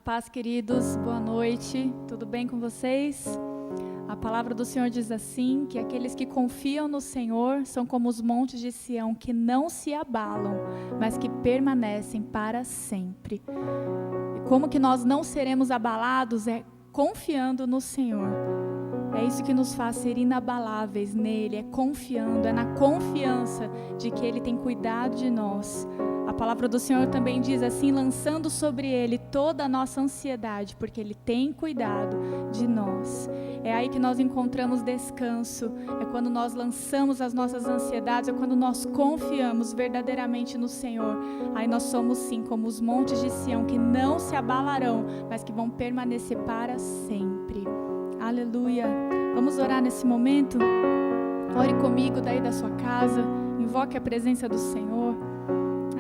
paz, queridos, boa noite, tudo bem com vocês? A palavra do Senhor diz assim, que aqueles que confiam no Senhor são como os montes de Sião, que não se abalam, mas que permanecem para sempre. E como que nós não seremos abalados? É confiando no Senhor. É isso que nos faz ser inabaláveis nele, é confiando, é na confiança de que ele tem cuidado de nós. A palavra do Senhor também diz assim, lançando sobre ele toda a nossa ansiedade, porque ele tem cuidado de nós. É aí que nós encontramos descanso, é quando nós lançamos as nossas ansiedades, é quando nós confiamos verdadeiramente no Senhor. Aí nós somos sim como os montes de Sião, que não se abalarão, mas que vão permanecer para sempre. Aleluia. Vamos orar nesse momento? Ore comigo daí da sua casa, invoque a presença do Senhor.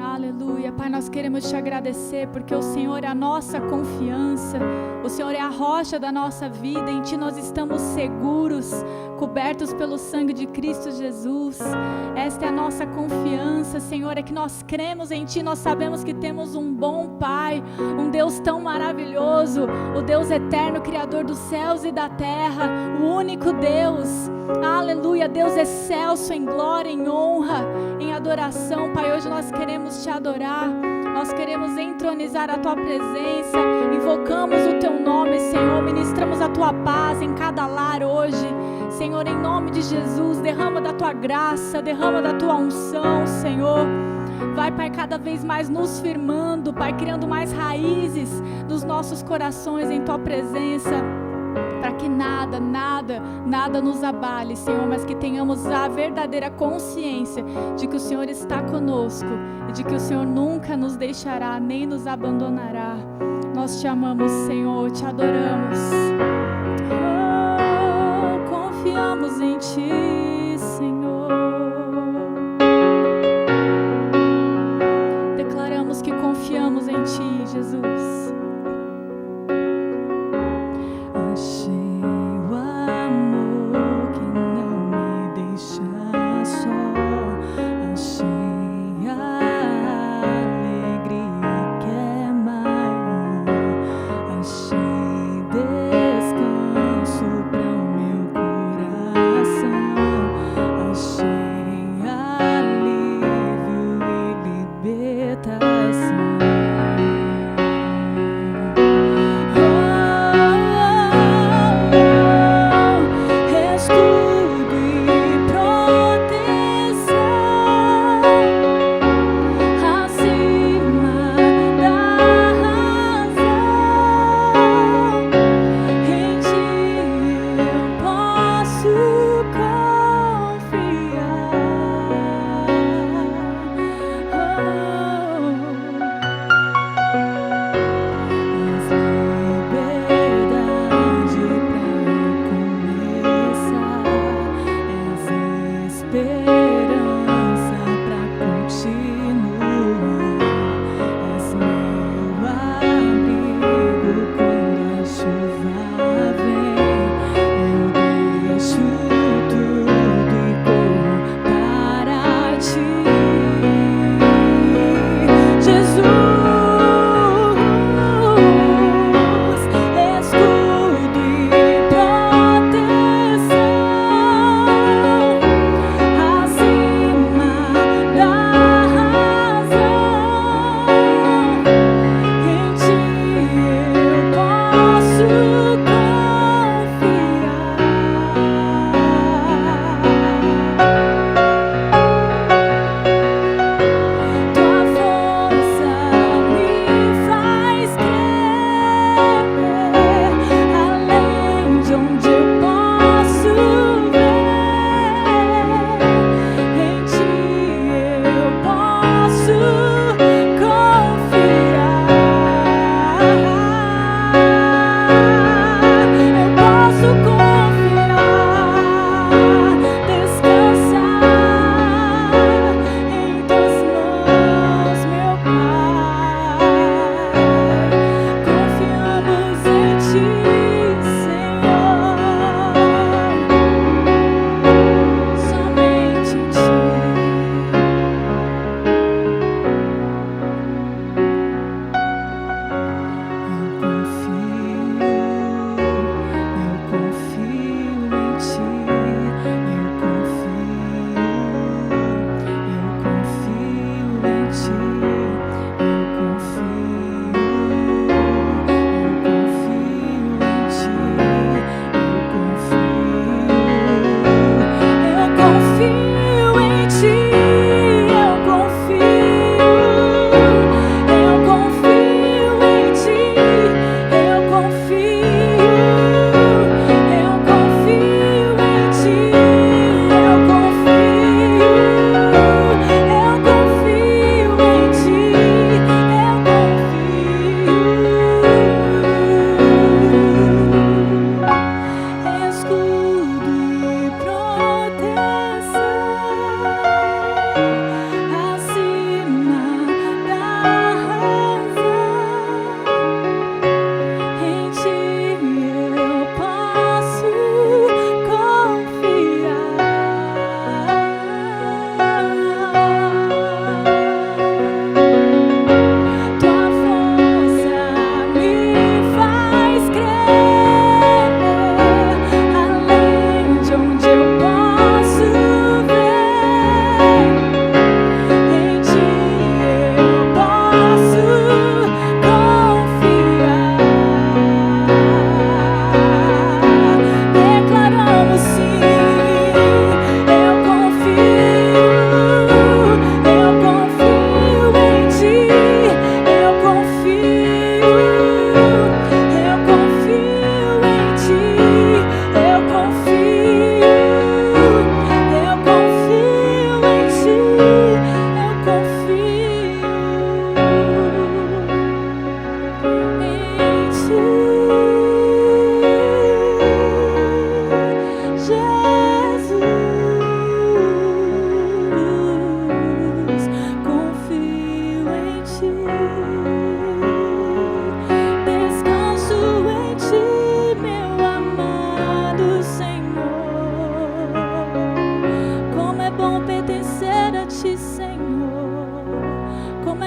Aleluia. Pai, nós queremos te agradecer porque o Senhor é a nossa confiança, o Senhor é a rocha da nossa vida, em Ti nós estamos seguros, cobertos pelo sangue de Cristo Jesus. Esta é a nossa confiança, Senhor, é que nós cremos em Ti, nós sabemos que temos um bom Pai, um Deus tão maravilhoso, o Deus eterno, Criador dos céus e da terra, o único Deus. Aleluia, Deus excelso em glória, em honra, em adoração. Pai, hoje nós queremos Te adorar, nós queremos entronizar a Tua presença, invocamos o Teu nome, Senhor, ministramos a Tua paz em cada lar hoje. Senhor, em nome de Jesus, derrama da Tua graça, derrama da Tua unção, Senhor. Vai, Pai, cada vez mais nos firmando, Pai, criando mais raízes nos nossos corações em Tua presença, para que nada nos abale, Senhor, mas que tenhamos a verdadeira consciência de que o Senhor está conosco e de que o Senhor nunca nos deixará, nem nos abandonará. Nós Te amamos, Senhor, Te adoramos. Oh, confiamos em Ti, Senhor. Declaramos que confiamos em Ti, Jesus.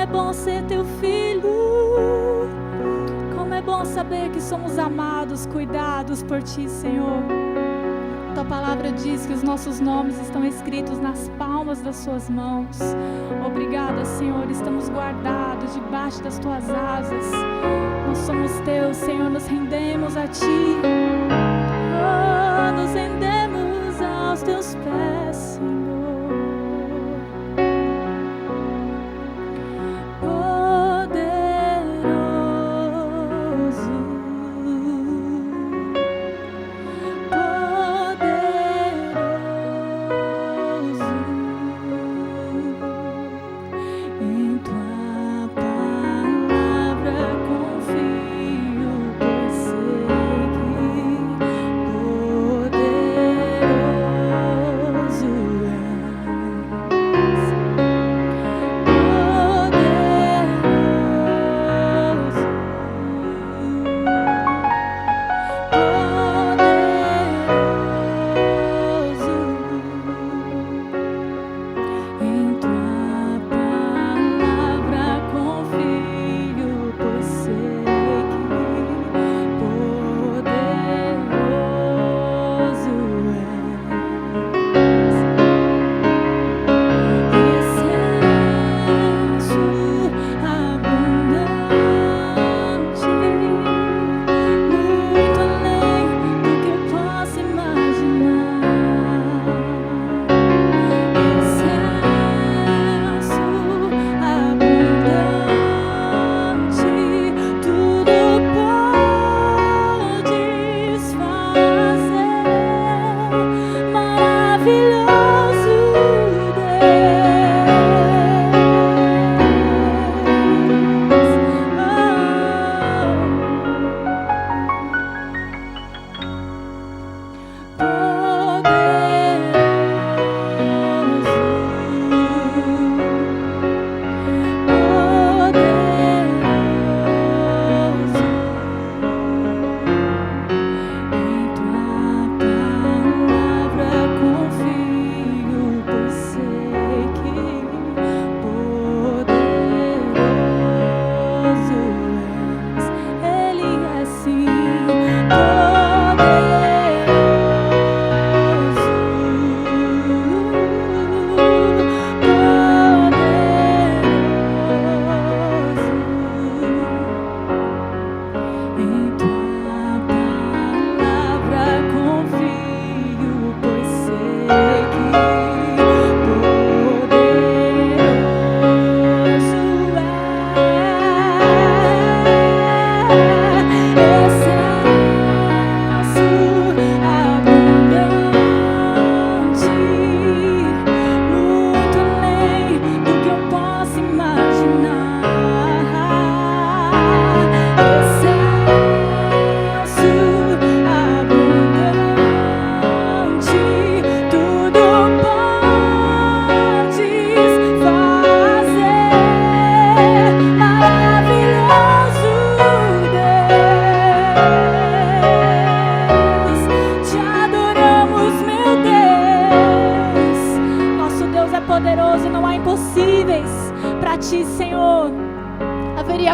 é bom ser teu filho. Como é bom saber que somos amados, cuidados por ti, Senhor. Tua palavra diz que os nossos nomes estão escritos nas palmas das suas mãos. Obrigada, Senhor, estamos guardados debaixo das tuas asas. Nós somos teus, Senhor, nos rendemos a ti. Oh, nos rendemos aos teus pés, Senhor.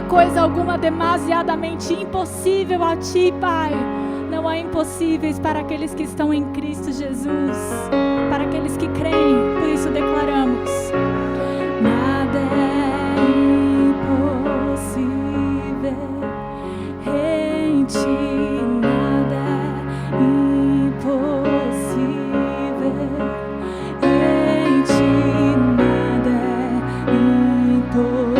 Coisa alguma demasiadamente impossível a ti, Pai. Não há impossíveis para aqueles que estão em Cristo Jesus, para aqueles que creem. Por isso declaramos: nada é impossível em ti, nada é impossível em ti, nada é impossível.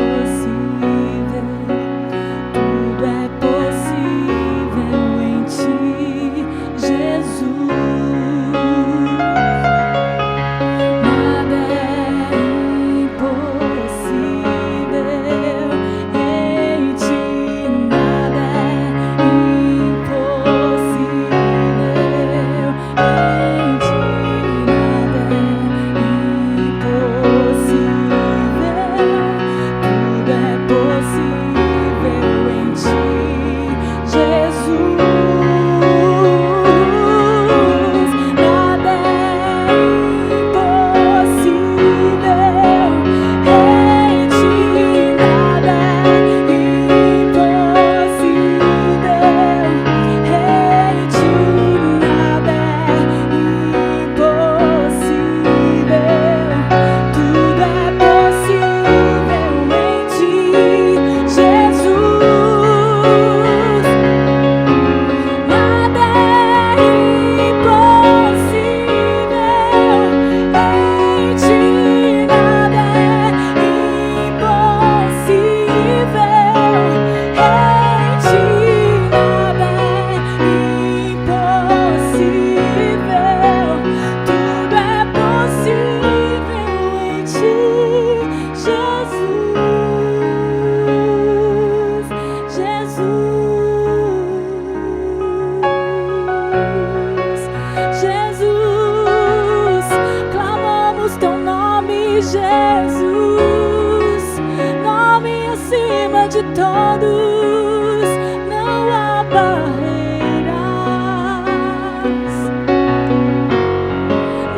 todos, não há barreiras,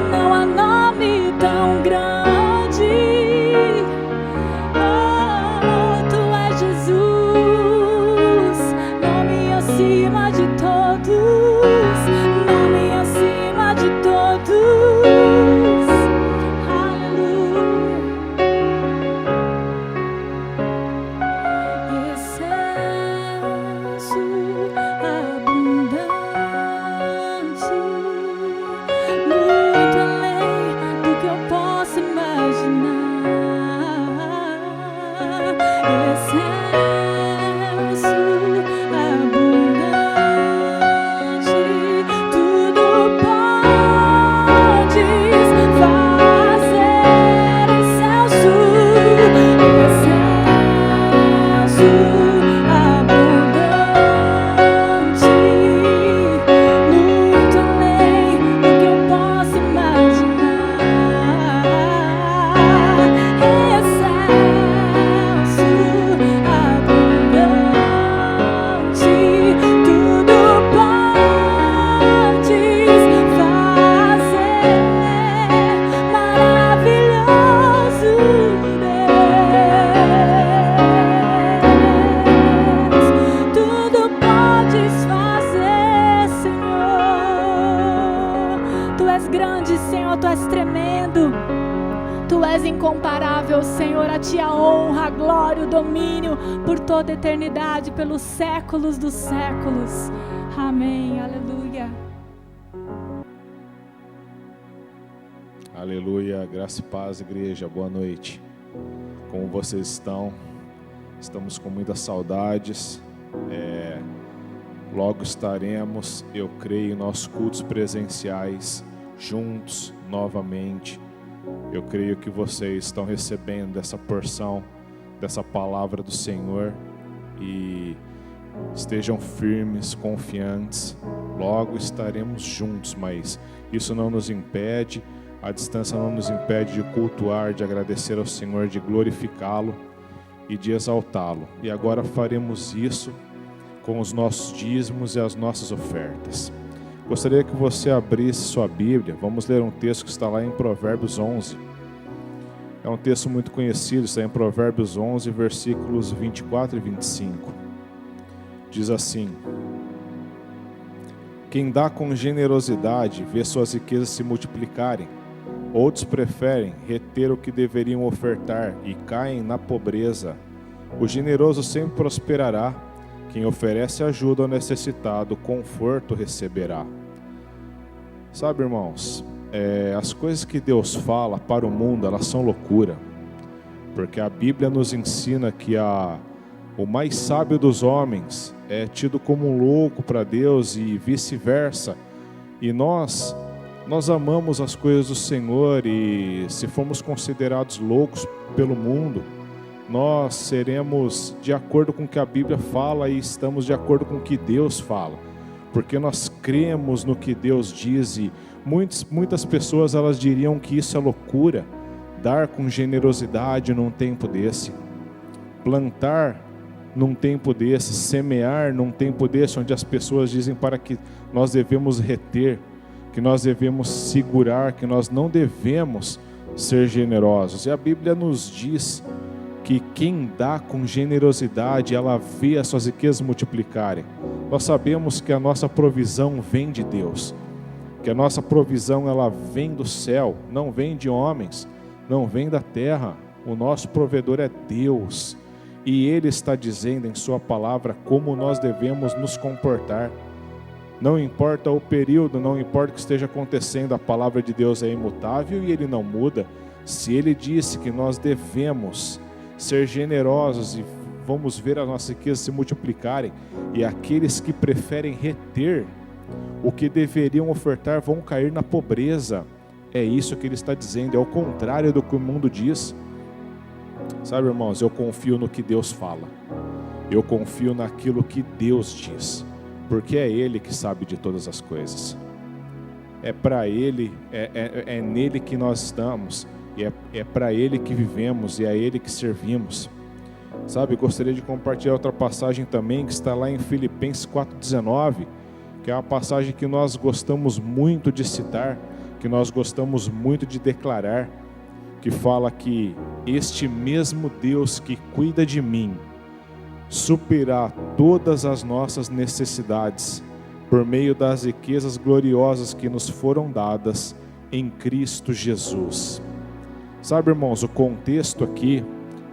não há nome tão grande. Oh, tu és Jesus, nome acima de todos, nome acima de todos. Aleluia. Excelso, abundante, muito além do que eu posso imaginar. Excelso, abundante, tudo podes fazer. Excelso, excelso, abundante, muito além do que eu posso imaginar. Excelso, abundante, tudo podes fazer. Maravilhoso Deus, tudo podes fazer, Senhor. Tu és grande, Senhor, tu és tremendo. Tu és incomparável, Senhor. A ti a honra, a glória, o domínio por toda a eternidade, pelos séculos dos séculos. Amém. Aleluia. Aleluia, graça e paz, igreja, boa noite. Como vocês estão? Estamos com muitas saudades. Logo estaremos, eu creio, em nossos cultos presenciais, juntos novamente. Eu creio que vocês estão recebendo essa porção, dessa palavra do Senhor, e estejam firmes, confiantes. Logo estaremos juntos, mas isso não nos impede, a distância não nos impede de cultuar, de agradecer ao Senhor, de glorificá-lo e de exaltá-lo. E agora faremos isso com os nossos dízimos e as nossas ofertas. Gostaria que você abrisse sua Bíblia. Vamos ler um texto que está lá em Provérbios 11. É um texto muito conhecido, está em Provérbios 11, versículos 24 e 25. Diz assim: quem dá com generosidade vê suas riquezas se multiplicarem. Outros preferem reter o que deveriam ofertar e caem na pobreza. O generoso sempre prosperará. Quem oferece ajuda ao necessitado, conforto receberá. Sabe, irmãos, as coisas que Deus fala para o mundo, elas são loucura. Porque a Bíblia nos ensina que o mais sábio dos homens é tido como um louco para Deus e vice-versa. E nós amamos as coisas do Senhor, e se formos considerados loucos pelo mundo, nós seremos de acordo com o que a Bíblia fala e estamos de acordo com o que Deus fala, porque nós cremos no que Deus diz. E muitas pessoas, elas diriam que isso é loucura, dar com generosidade num tempo desse, plantar num tempo desse, semear num tempo desse, onde as pessoas dizem para que nós devemos reter, que nós devemos segurar, que nós não devemos ser generosos. E a Bíblia nos diz que quem dá com generosidade, ela vê as suas riquezas multiplicarem. Nós sabemos que a nossa provisão vem de Deus, que a nossa provisão, ela vem do céu, não vem de homens, não vem da terra. O nosso provedor é Deus, e Ele está dizendo em sua palavra como nós devemos nos comportar. Não importa o período, não importa o que esteja acontecendo, a palavra de Deus é imutável e Ele não muda. Se Ele disse que nós devemos ser generosos e vamos ver as nossas riquezas se multiplicarem, e aqueles que preferem reter o que deveriam ofertar vão cair na pobreza, é isso que Ele está dizendo, é o contrário do que o mundo diz. Sabe, irmãos, eu confio no que Deus fala, eu confio naquilo que Deus diz, porque é Ele que sabe de todas as coisas, é para Ele, é nele que nós estamos, e é para Ele que vivemos, e é a Ele que servimos. Sabe, gostaria de compartilhar outra passagem também, que está lá em Filipenses 4,19, que é uma passagem que nós gostamos muito de citar, que nós gostamos muito de declarar, que fala que este mesmo Deus que cuida de mim, suprirá todas as nossas necessidades, por meio das riquezas gloriosas que nos foram dadas em Cristo Jesus. Sabe, irmãos, o contexto aqui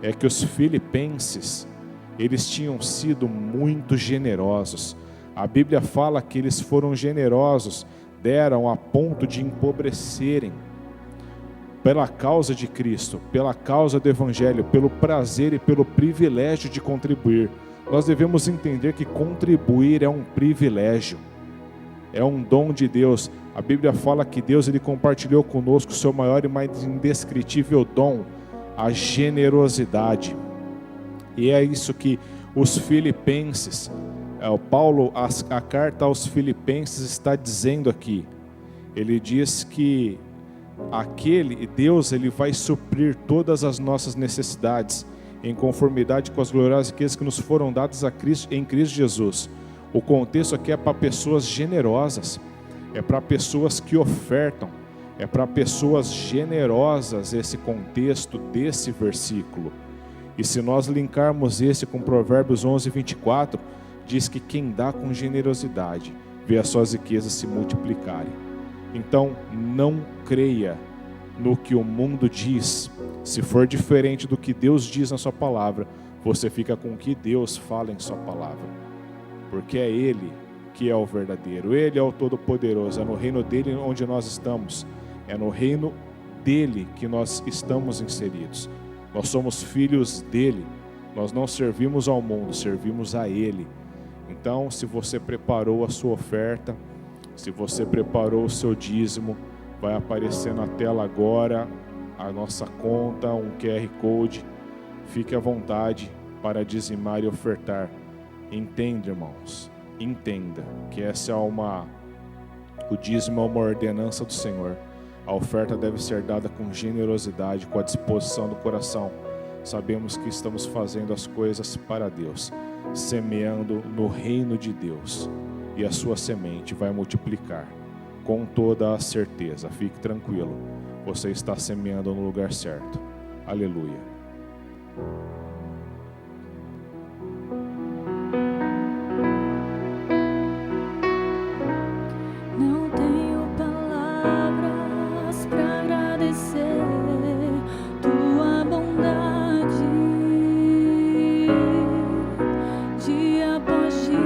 é que os filipenses, eles tinham sido muito generosos. A Bíblia fala que eles foram generosos, deram a ponto de empobrecerem, pela causa de Cristo, pela causa do Evangelho, pelo prazer e pelo privilégio de contribuir. Nós devemos entender que contribuir é um privilégio, é um dom de Deus. A Bíblia fala que Deus ele compartilhou conosco o seu maior e mais indescritível dom, a generosidade. E é isso que os filipenses, o Paulo, a carta aos filipenses está dizendo aqui. Ele diz que Deus ele vai suprir todas as nossas necessidades em conformidade com as gloriosas riquezas que nos foram dadas em Cristo Jesus. O contexto aqui é para pessoas generosas, é para pessoas que ofertam, é para pessoas generosas esse contexto desse versículo. E se nós linkarmos esse com Provérbios 11:24, diz que quem dá com generosidade vê as suas riquezas se multiplicarem. Então, não creia no que o mundo diz. Se for diferente do que Deus diz na sua palavra, você fica com o que Deus fala em sua palavra. Porque é Ele que é o verdadeiro, Ele é o Todo-Poderoso, é no reino dEle onde nós estamos, é no reino dEle que nós estamos inseridos. Nós somos filhos dEle, nós não servimos ao mundo, servimos a Ele. Então, se você preparou a sua oferta, se você preparou o seu dízimo, vai aparecer na tela agora a nossa conta, um QR Code. Fique à vontade para dizimar e ofertar. Entenda, irmãos, entenda que o dízimo é uma ordenança do Senhor. A oferta deve ser dada com generosidade, com a disposição do coração. Sabemos que estamos fazendo as coisas para Deus, semeando no reino de Deus. E a sua semente vai multiplicar, com toda a certeza. Fique tranquilo, você está semeando no lugar certo. Aleluia. Não tenho palavras para agradecer tua bondade, dia após dia.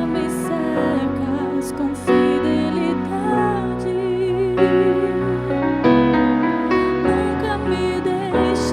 Me cercas com fidelidade, nunca me deixes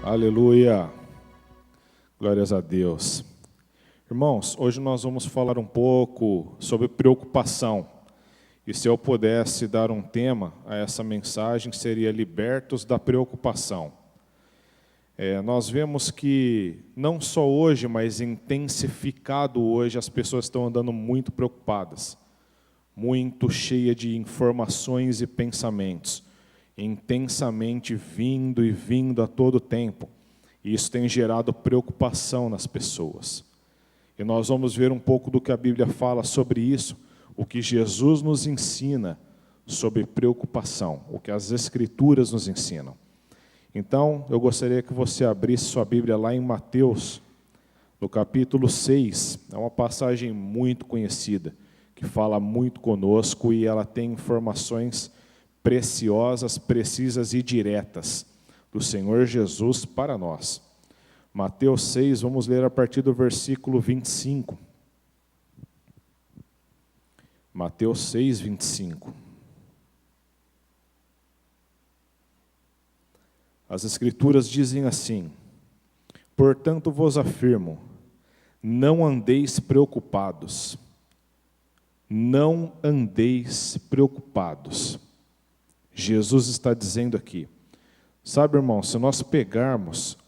Aleluia. Glórias a Deus. Irmãos, hoje nós vamos falar um pouco sobre preocupação. E se eu pudesse dar um tema a essa mensagem, seria libertos da preocupação. Nós vemos que, não só hoje, mas intensificado hoje, as pessoas estão andando muito preocupadas, muito cheias de informações e pensamentos, intensamente vindo e vindo a todo tempo. E isso tem gerado preocupação nas pessoas. E nós vamos ver um pouco do que a Bíblia fala sobre isso, o que Jesus nos ensina sobre preocupação, o que as Escrituras nos ensinam. Então, eu gostaria que você abrisse sua Bíblia lá em Mateus, no capítulo 6. É uma passagem muito conhecida, que fala muito conosco e ela tem informações preciosas, precisas e diretas do Senhor Jesus para nós. Mateus 6, vamos ler a partir do versículo 25. Mateus 6, 25. As Escrituras dizem assim: portanto vos afirmo, não andeis preocupados. Não andeis preocupados. Jesus está dizendo aqui. Sabe, irmão, se nós pegarmos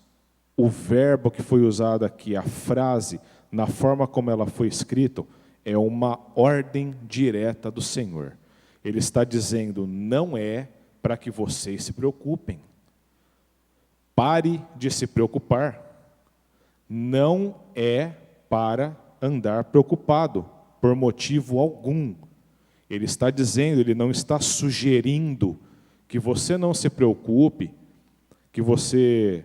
o verbo que foi usado aqui, a frase, na forma como ela foi escrita, é uma ordem direta do Senhor. Ele está dizendo, não é para que vocês se preocupem. Pare de se preocupar. Não é para andar preocupado, por motivo algum. Ele está dizendo, ele não está sugerindo que você não se preocupe, que você,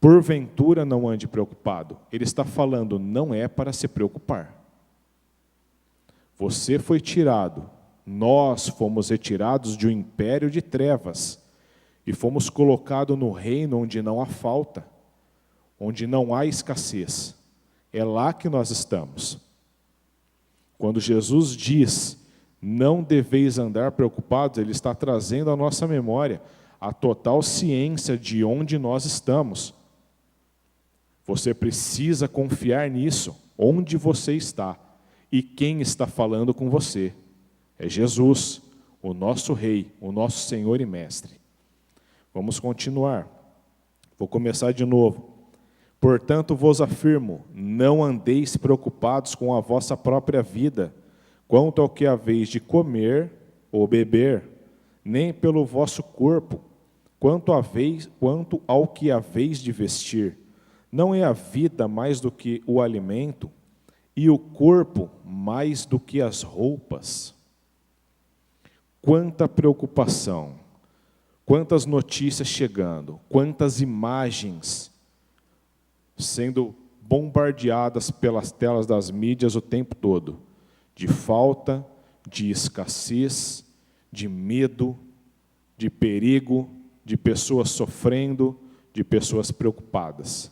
porventura, não ande preocupado. Ele está falando, não é para se preocupar. Você foi tirado, nós fomos retirados de um império de trevas e fomos colocados no reino onde não há falta, onde não há escassez. É lá que nós estamos. Quando Jesus diz, não deveis andar preocupados, ele está trazendo à nossa memória a total ciência de onde nós estamos. Você precisa confiar nisso, onde você está e quem está falando com você. É Jesus, o nosso Rei, o nosso Senhor e Mestre. Vamos continuar. Vou começar de novo. Portanto, vos afirmo, não andeis preocupados com a vossa própria vida, quanto ao que haveis de comer ou beber, nem pelo vosso corpo, quanto ao que haveis de vestir. Não é a vida mais do que o alimento, e o corpo mais do que as roupas? Quanta preocupação, quantas notícias chegando, quantas imagens sendo bombardeadas pelas telas das mídias o tempo todo, de falta, de escassez, de medo, de perigo, de pessoas sofrendo, de pessoas preocupadas.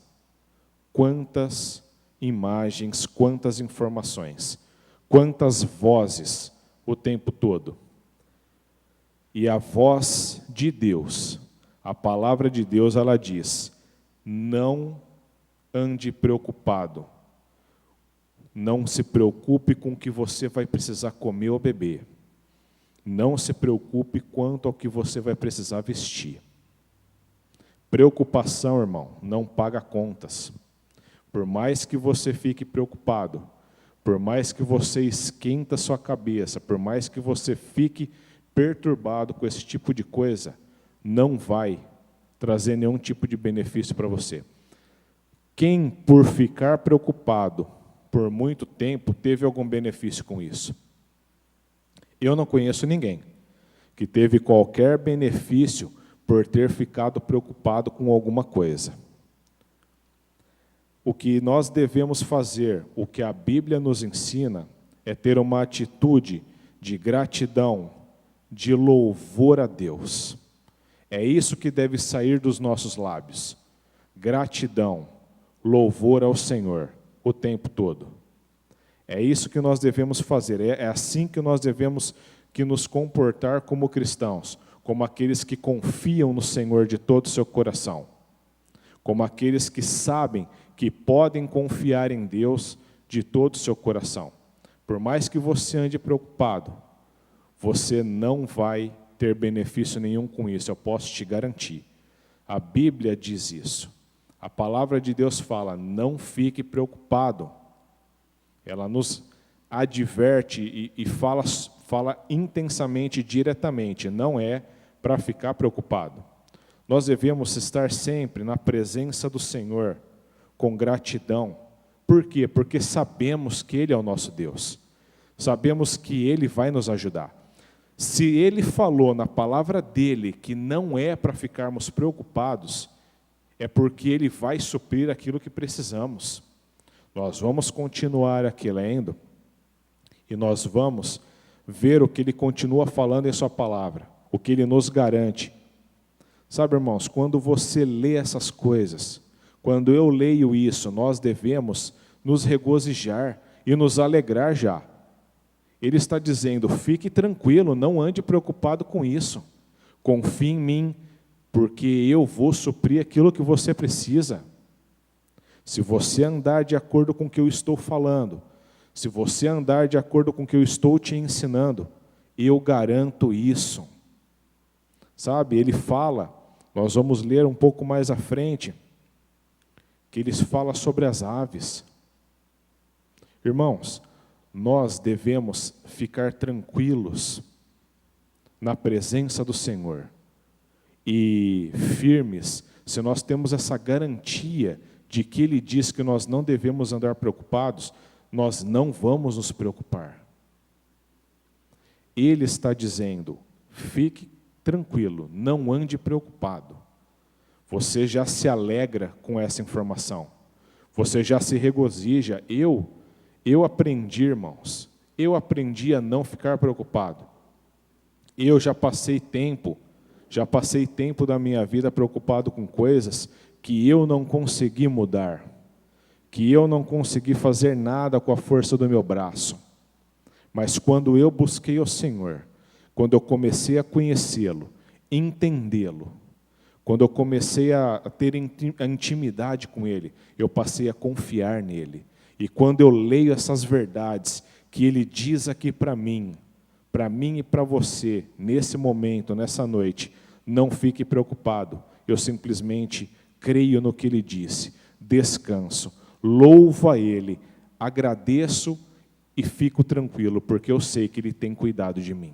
Quantas imagens, quantas informações, quantas vozes o tempo todo. E a voz de Deus, a palavra de Deus, ela diz, não ande preocupado. Não se preocupe com o que você vai precisar comer ou beber. Não se preocupe quanto ao que você vai precisar vestir. Preocupação, irmão, não paga contas. Por mais que você fique preocupado, por mais que você esquenta sua cabeça, por mais que você fique perturbado com esse tipo de coisa, não vai trazer nenhum tipo de benefício para você. Quem, por ficar preocupado por muito tempo, teve algum benefício com isso? Eu não conheço ninguém que teve qualquer benefício por ter ficado preocupado com alguma coisa. O que nós devemos fazer, o que a Bíblia nos ensina, é ter uma atitude de gratidão, de louvor a Deus. É isso que deve sair dos nossos lábios. Gratidão, louvor ao Senhor, o tempo todo. É isso que nós devemos fazer, é assim que nós devemos que nos comportar como cristãos, como aqueles que confiam no Senhor de todo o seu coração. como aqueles que sabem que podem confiar em Deus de todo o seu coração. Por mais que você ande preocupado, você não vai ter benefício nenhum com isso, eu posso te garantir. A Bíblia diz isso. A palavra de Deus fala, não fique preocupado. Ela nos adverte e fala intensamente, diretamente, não é para ficar preocupado. Nós devemos estar sempre na presença do Senhor, com gratidão. Por quê? Porque sabemos que Ele é o nosso Deus. Sabemos que Ele vai nos ajudar. Se Ele falou na palavra dEle que não é para ficarmos preocupados, é porque Ele vai suprir aquilo que precisamos. Nós vamos continuar aqui lendo, e nós vamos ver o que Ele continua falando em sua palavra, o que Ele nos garante. Sabe, irmãos, quando você lê essas coisas, quando eu leio isso, nós devemos nos regozijar e nos alegrar já. Ele está dizendo, fique tranquilo, não ande preocupado com isso. Confie em mim, porque eu vou suprir aquilo que você precisa. Se você andar de acordo com o que eu estou falando, se você andar de acordo com o que eu estou te ensinando, eu garanto isso. Sabe, ele fala, nós vamos ler um pouco mais à frente, que ele fala sobre as aves. Irmãos, nós devemos ficar tranquilos na presença do Senhor e firmes, se nós temos essa garantia de que Ele diz que nós não devemos andar preocupados, nós não vamos nos preocupar. Ele está dizendo, fique tranquilo, não ande preocupado. Você já se alegra com essa informação. Você já se regozija. Eu aprendi, irmãos, eu aprendi a não ficar preocupado. Eu já passei tempo da minha vida preocupado com coisas que eu não consegui mudar, que eu não consegui fazer nada com a força do meu braço. Mas quando eu busquei o Senhor, quando eu comecei a conhecê-lo, entendê-lo, quando eu comecei a ter a intimidade com Ele, eu passei a confiar nele. E quando eu leio essas verdades que Ele diz aqui para mim e para você, nesse momento, nessa noite, não fique preocupado. Eu simplesmente creio no que Ele disse, descanso, louvo a Ele, agradeço e fico tranquilo, porque eu sei que Ele tem cuidado de mim.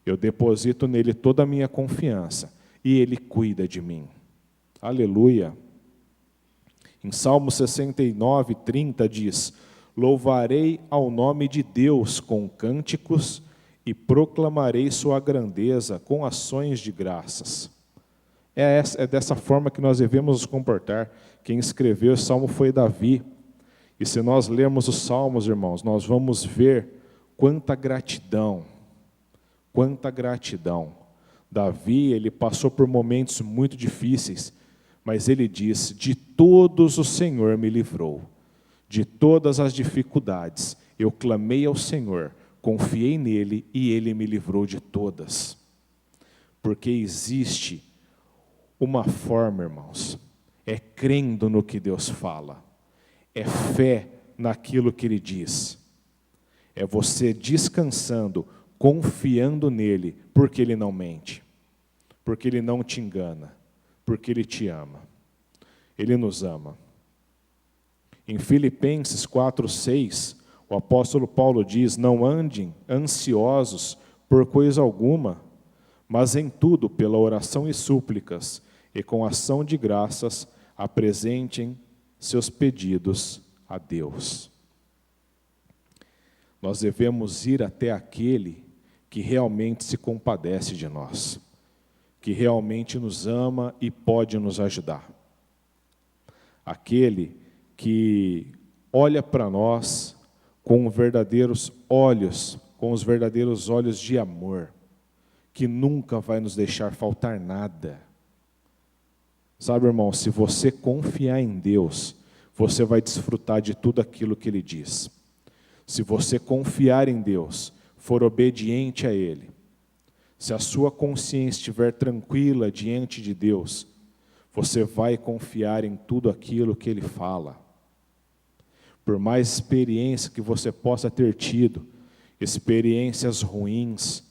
Eu deposito nele toda a minha confiança e Ele cuida de mim. Aleluia. Em Salmo 69, 30 diz, louvarei ao nome de Deus com cânticos e proclamarei sua grandeza com ações de graças. É dessa forma que nós devemos nos comportar. Quem escreveu o Salmo foi Davi. E se nós lermos os Salmos, irmãos, nós vamos ver quanta gratidão. Quanta gratidão. Davi, ele passou por momentos muito difíceis, mas ele diz, de todos o Senhor me livrou. De todas as dificuldades, eu clamei ao Senhor, confiei nele e ele me livrou de todas. Porque existe uma forma, irmãos, é crendo no que Deus fala, é fé naquilo que Ele diz, é você descansando, confiando nele, porque Ele não mente, porque Ele não te engana, porque Ele te ama, Ele nos ama. Em Filipenses 4:6, o apóstolo Paulo diz, não andem ansiosos por coisa alguma, mas em tudo, pela oração e súplicas, e com ação de graças, apresentem seus pedidos a Deus. Nós devemos ir até aquele que realmente se compadece de nós, que realmente nos ama e pode nos ajudar. Aquele que olha para nós com verdadeiros olhos, com os verdadeiros olhos de amor, que nunca vai nos deixar faltar nada. Sabe, irmão, se você confiar em Deus, você vai desfrutar de tudo aquilo que Ele diz. Se você confiar em Deus, for obediente a Ele, se a sua consciência estiver tranquila diante de Deus, você vai confiar em tudo aquilo que Ele fala. Por mais experiência que você possa ter tido, experiências ruins,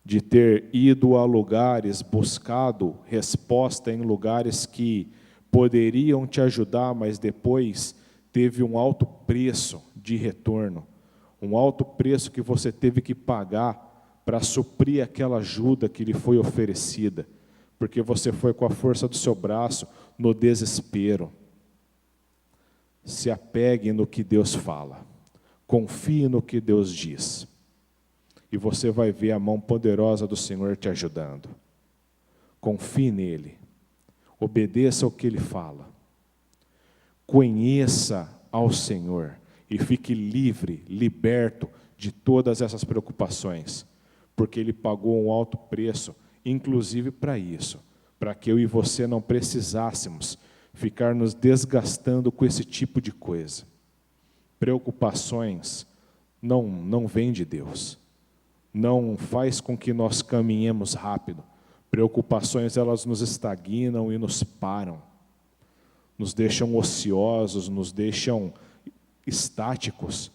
de ter ido a lugares, buscado resposta em lugares que poderiam te ajudar, mas depois teve um alto preço de retorno, um alto preço que você teve que pagar para suprir aquela ajuda que lhe foi oferecida, porque você foi com a força do seu braço no desespero. Se apegue no que Deus fala, confie no que Deus diz, e você vai ver a mão poderosa do Senhor te ajudando. Confie nele, obedeça ao que Ele fala, conheça ao Senhor e fique livre, liberto de todas essas preocupações, porque Ele pagou um alto preço, inclusive para isso, para que eu e você não precisássemos ficar nos desgastando com esse tipo de coisa. Preocupações não vêm de Deus, não faz com que nós caminhemos rápido. Preocupações, elas nos estagnam e nos param, nos deixam ociosos, nos deixam estáticos,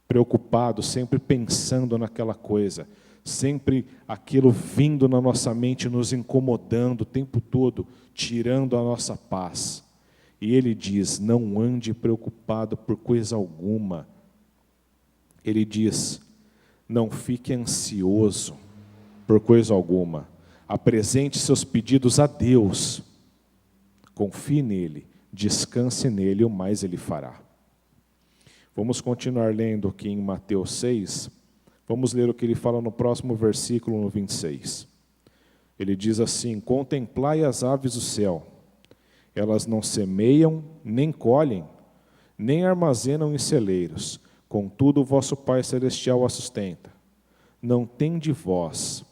preocupados, sempre pensando naquela coisa, sempre aquilo vindo na nossa mente, nos incomodando o tempo todo, tirando a nossa paz. E Ele diz, não ande preocupado por coisa alguma. Ele diz, não fique ansioso por coisa alguma. Apresente seus pedidos a Deus. Confie nele, descanse nele, o mais Ele fará. Vamos continuar lendo aqui em Mateus 6. Vamos ler o que ele fala no próximo versículo, no 26. Ele diz assim, contemplai as aves do céu. Elas não semeiam, nem colhem, nem armazenam em celeiros. Contudo, o vosso Pai Celestial a sustenta. Não tem de vós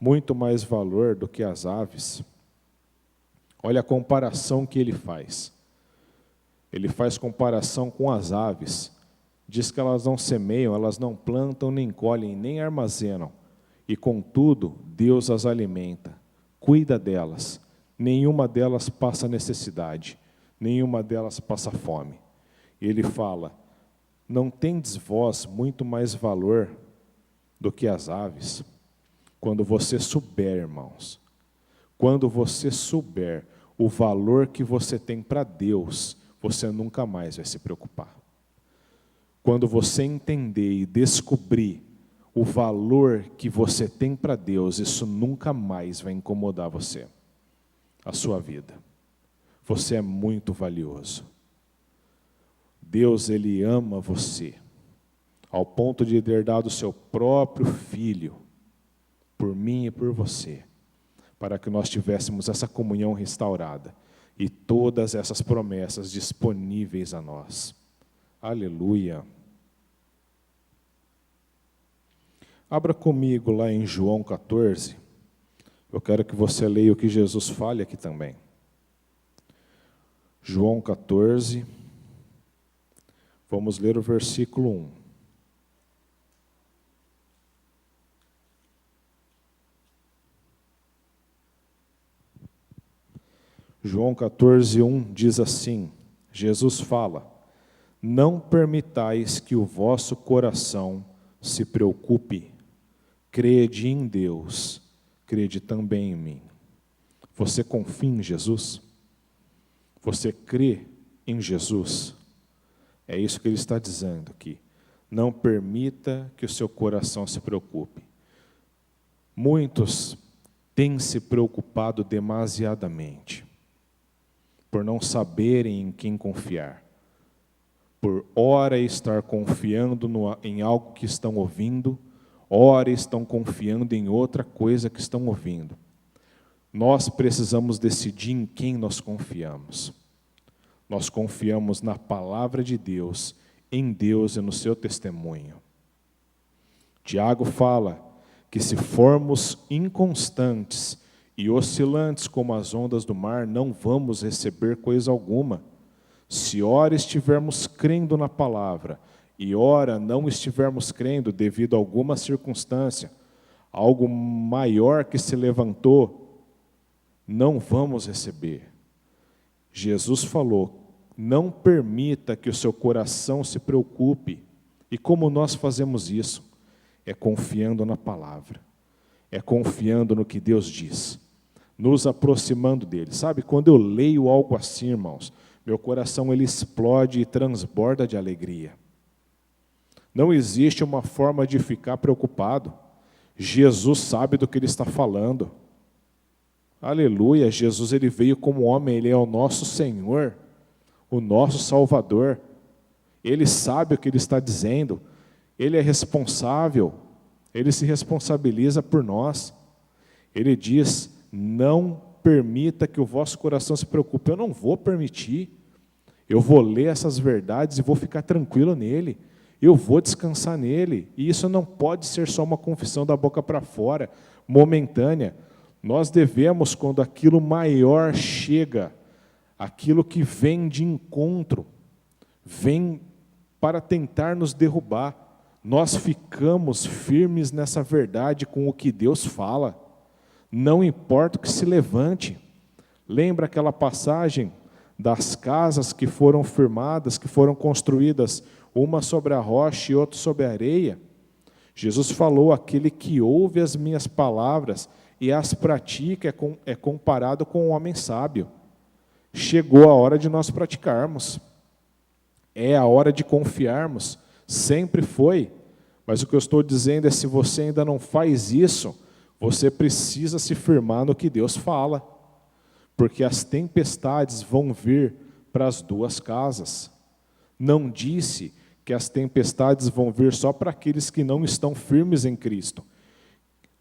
muito mais valor do que as aves? Olha a comparação que ele faz. Ele faz comparação com as aves. Diz que elas não semeiam, elas não plantam, nem colhem, nem armazenam. E, contudo, Deus as alimenta, cuida delas. Nenhuma delas passa necessidade, nenhuma delas passa fome. E ele fala, não tendes vós muito mais valor do que as aves? Quando você souber, irmãos, quando você souber o valor que você tem para Deus, você nunca mais vai se preocupar. Quando você entender e descobrir o valor que você tem para Deus, isso nunca mais vai incomodar você, a sua vida. Você é muito valioso. Deus, Ele ama você, ao ponto de ter dado o seu próprio Filho, por mim e por você, para que nós tivéssemos essa comunhão restaurada e todas essas promessas disponíveis a nós. Aleluia. Abra comigo lá em João 14. Eu quero que você leia o que Jesus fale aqui também. João 14. Vamos ler o versículo 1. João 14, 1 diz assim, Jesus fala, não permitais que o vosso coração se preocupe, crede em Deus, crede também em mim. Você confia em Jesus? Você crê em Jesus? É isso que ele está dizendo aqui. Não permita que o seu coração se preocupe. Muitos têm se preocupado demasiadamente, por não saberem em quem confiar, por ora estar confiando em algo que estão ouvindo, ora estão confiando em outra coisa que estão ouvindo. Nós precisamos decidir em quem nós confiamos. Nós confiamos na palavra de Deus, em Deus e no seu testemunho. Tiago fala que se formos inconstantes e oscilantes como as ondas do mar, não vamos receber coisa alguma. Se ora estivermos crendo na palavra, e ora não estivermos crendo devido a alguma circunstância, algo maior que se levantou, não vamos receber. Jesus falou, não permita que o seu coração se preocupe. E como nós fazemos isso? É confiando na palavra, é confiando no que Deus diz, nos aproximando dele. Sabe, quando eu leio algo assim, irmãos, meu coração ele explode e transborda de alegria. Não existe uma forma de ficar preocupado. Jesus sabe do que ele está falando. Aleluia, Jesus ele veio como homem, ele é o nosso Senhor, o nosso Salvador. Ele sabe o que ele está dizendo, ele é responsável, ele se responsabiliza por nós. Ele diz, não permita que o vosso coração se preocupe. Eu não vou permitir, eu vou ler essas verdades e vou ficar tranquilo nele, eu vou descansar nele. E isso não pode ser só uma confissão da boca para fora, momentânea. Nós devemos, quando aquilo maior chega, aquilo que vem de encontro, vem para tentar nos derrubar, nós ficamos firmes nessa verdade com o que Deus fala, não importa o que se levante. Lembra aquela passagem das casas que foram firmadas, que foram construídas, uma sobre a rocha e outra sobre a areia? Jesus falou, aquele que ouve as minhas palavras e as pratica é comparado com um homem sábio. Chegou a hora de nós praticarmos. É a hora de confiarmos, sempre foi. Mas o que eu estou dizendo é, se você ainda não faz isso, você precisa se firmar no que Deus fala. Porque as tempestades vão vir para as duas casas. Não disse que as tempestades vão vir só para aqueles que não estão firmes em Cristo.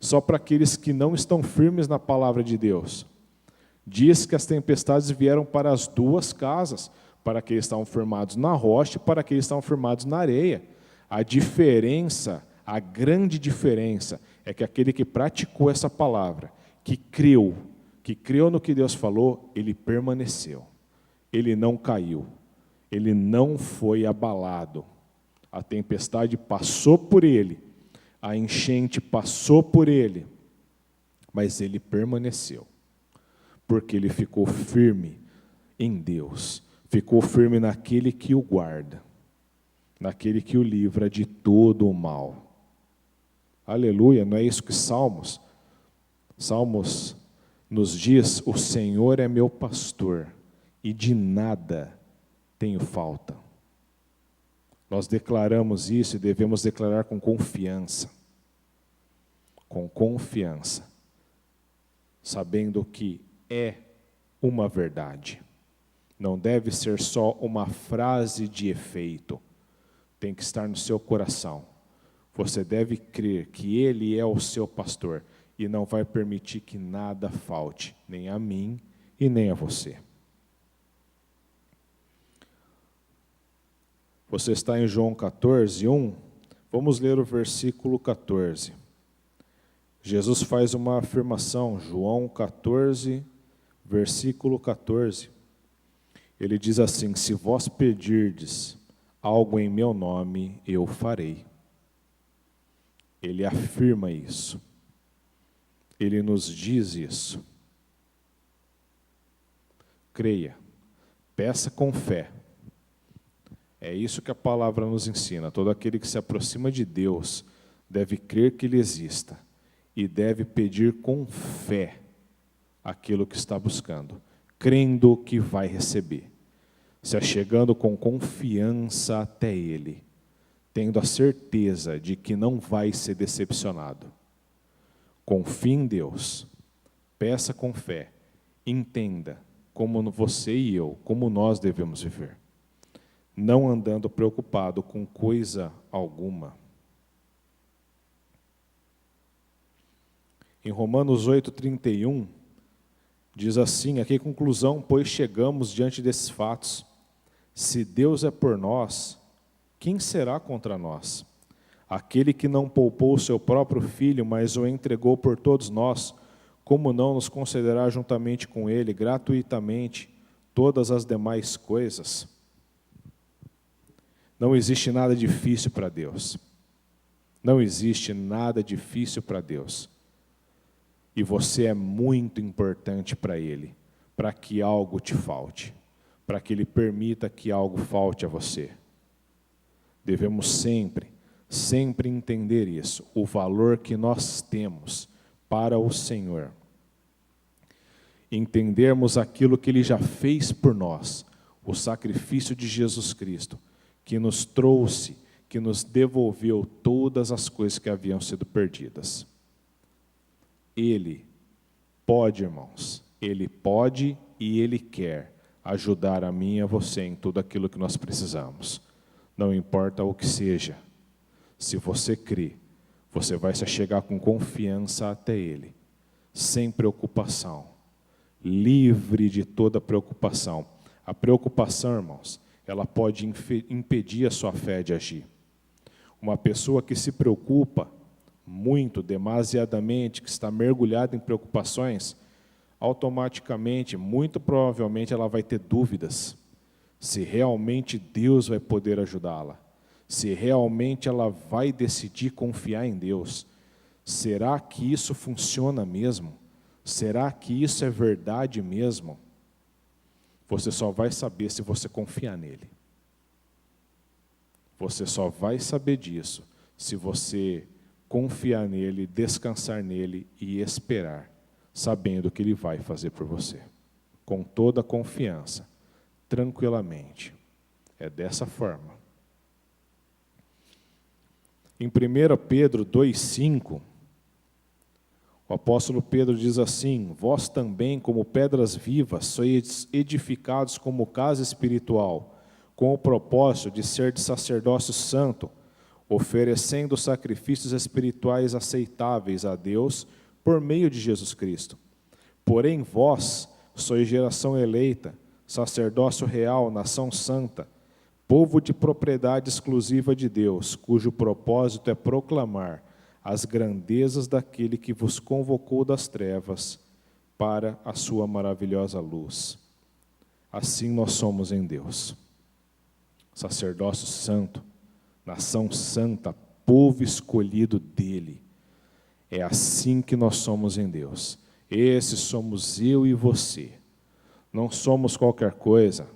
Só para aqueles que não estão firmes na palavra de Deus. Diz que as tempestades vieram para as duas casas, para aqueles que estavam firmados na rocha e para aqueles que estavam firmados na areia. A diferença, a grande diferença, é que aquele que praticou essa palavra, que creu no que Deus falou, ele permaneceu. Ele não caiu. Ele não foi abalado. A tempestade passou por ele, a enchente passou por ele, mas ele permaneceu, porque ele ficou firme em Deus. Ficou firme naquele que o guarda, naquele que o livra de todo o mal. Aleluia, não é isso que Salmos nos diz? O Senhor é meu pastor e de nada tenho falta. Nós declaramos isso e devemos declarar com confiança. Com confiança, sabendo que é uma verdade. Não deve ser só uma frase de efeito. Tem que estar no seu coração. Você deve crer que Ele é o seu pastor e não vai permitir que nada falte, nem a mim e nem a você. Você está em João 14, 1. Vamos ler o versículo 14. Jesus faz uma afirmação, João 14, versículo 14. Ele diz assim, se vós pedirdes algo em meu nome, eu farei. Ele afirma isso. Ele nos diz isso. Creia, peça com fé. É isso que a palavra nos ensina. Todo aquele que se aproxima de Deus deve crer que Ele exista e deve pedir com fé aquilo que está buscando, crendo que vai receber, se achegando com confiança até Ele, tendo a certeza de que não vai ser decepcionado. Confie em Deus, peça com fé, entenda como você e eu, como nós devemos viver, não andando preocupado com coisa alguma. Em Romanos 8:31, diz assim, aqui conclusão, pois chegamos diante desses fatos. Se Deus é por nós, quem será contra nós? Aquele que não poupou o seu próprio filho, mas o entregou por todos nós, como não nos concederá juntamente com ele, gratuitamente, todas as demais coisas? Não existe nada difícil para Deus. Não existe nada difícil para Deus. E você é muito importante para Ele, para que algo te falte, para que Ele permita que algo falte a você. Devemos sempre entender isso, o valor que nós temos para o Senhor. Entendermos aquilo que Ele já fez por nós, o sacrifício de Jesus Cristo, que nos trouxe, que nos devolveu todas as coisas que haviam sido perdidas. Ele pode, irmãos, Ele pode e Ele quer ajudar a mim e a você em tudo aquilo que nós precisamos. Não importa o que seja, se você crê, você vai se chegar com confiança até Ele, sem preocupação, livre de toda preocupação. A preocupação, irmãos, ela pode impedir a sua fé de agir. Uma pessoa que se preocupa muito, demasiadamente, que está mergulhada em preocupações, automaticamente, muito provavelmente, ela vai ter dúvidas se realmente Deus vai poder ajudá-la, se realmente ela vai decidir confiar em Deus. Será que isso funciona mesmo? Será que isso é verdade mesmo? Você só vai saber se você confiar nele. Você só vai saber disso se você confiar nele, descansar nele e esperar, sabendo que Ele vai fazer por você, com toda a confiança, tranquilamente. É dessa forma. Em 1 Pedro 2,5, o apóstolo Pedro diz assim: vós também, como pedras vivas, sois edificados como casa espiritual, com o propósito de ser de sacerdócio santo, oferecendo sacrifícios espirituais aceitáveis a Deus por meio de Jesus Cristo. Porém vós sois geração eleita, sacerdócio real, nação santa, povo de propriedade exclusiva de Deus, cujo propósito é proclamar as grandezas daquele que vos convocou das trevas para a sua maravilhosa luz. Assim nós somos em Deus. Sacerdócio santo, nação santa, povo escolhido dele. É assim que nós somos em Deus. Esse somos eu e você. Não somos qualquer coisa.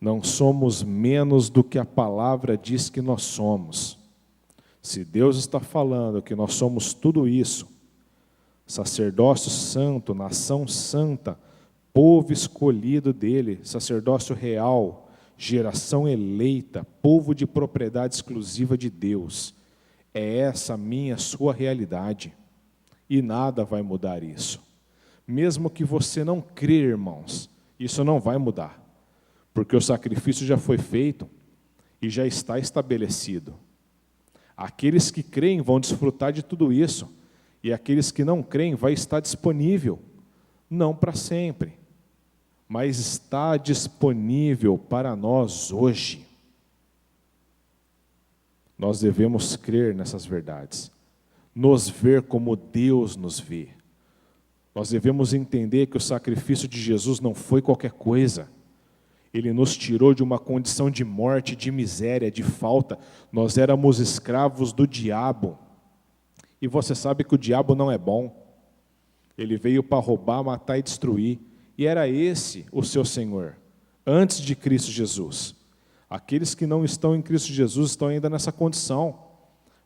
Não somos menos do que a palavra diz que nós somos. Se Deus está falando que nós somos tudo isso, sacerdócio santo, nação santa, povo escolhido dele, sacerdócio real, geração eleita, povo de propriedade exclusiva de Deus, é essa a minha, sua realidade. E nada vai mudar isso. Mesmo que você não crê, irmãos, isso não vai mudar. Porque o sacrifício já foi feito e já está estabelecido. Aqueles que creem vão desfrutar de tudo isso. E aqueles que não creem vai estar disponível. Não para sempre, mas está disponível para nós hoje. Nós devemos crer nessas verdades. Nos ver como Deus nos vê. Nós devemos entender que o sacrifício de Jesus não foi qualquer coisa. Ele nos tirou de uma condição de morte, de miséria, de falta. Nós éramos escravos do diabo. E você sabe que o diabo não é bom. Ele veio para roubar, matar e destruir. E era esse o seu Senhor, antes de Cristo Jesus. Aqueles que não estão em Cristo Jesus estão ainda nessa condição.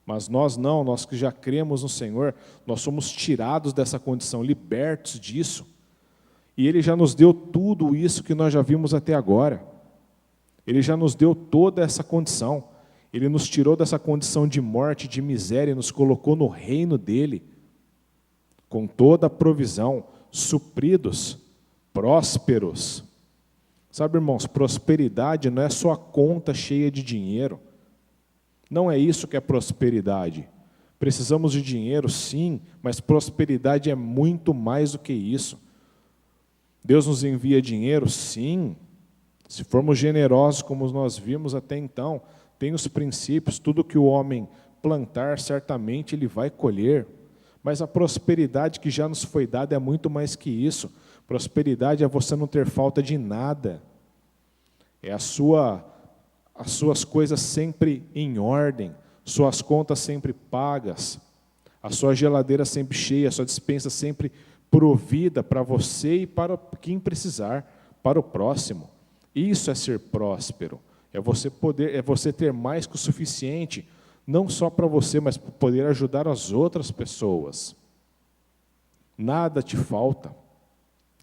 Mas nós não, nós que já cremos no Senhor, nós somos tirados dessa condição, libertos disso. E Ele já nos deu tudo isso que nós já vimos até agora. Ele já nos deu toda essa condição. Ele nos tirou dessa condição de morte, de miséria, e nos colocou no reino dEle, com toda a provisão, supridos, prósperos. Sabe, irmãos, prosperidade não é só a conta cheia de dinheiro. Não é isso que é prosperidade. Precisamos de dinheiro, sim, mas prosperidade é muito mais do que isso. Deus nos envia dinheiro? Sim. Se formos generosos, como nós vimos até então, tem os princípios, tudo que o homem plantar, certamente ele vai colher. Mas a prosperidade que já nos foi dada é muito mais que isso. Prosperidade é você não ter falta de nada. É as suas coisas sempre em ordem, suas contas sempre pagas, a sua geladeira sempre cheia, a sua despensa sempre provida para você e para quem precisar, para o próximo. Isso é ser próspero. É você ter mais que o suficiente, não só para você, mas para poder ajudar as outras pessoas. Nada te falta.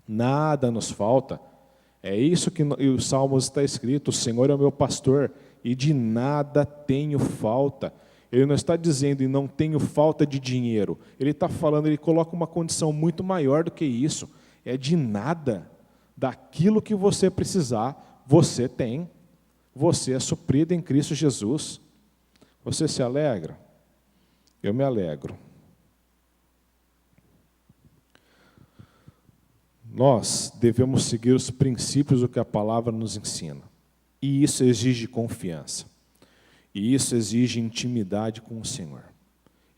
Nada nos falta. É isso que os Salmos está escrito: o Senhor é o meu pastor e de nada tenho falta. Ele não está dizendo e não tenho falta de dinheiro. Ele está falando, ele coloca uma condição muito maior do que isso. É de nada. Daquilo que você precisar, você tem. Você é suprido em Cristo Jesus. Você se alegra? Eu me alegro. Nós devemos seguir os princípios do que a palavra nos ensina. E isso exige confiança. E isso exige intimidade com o Senhor.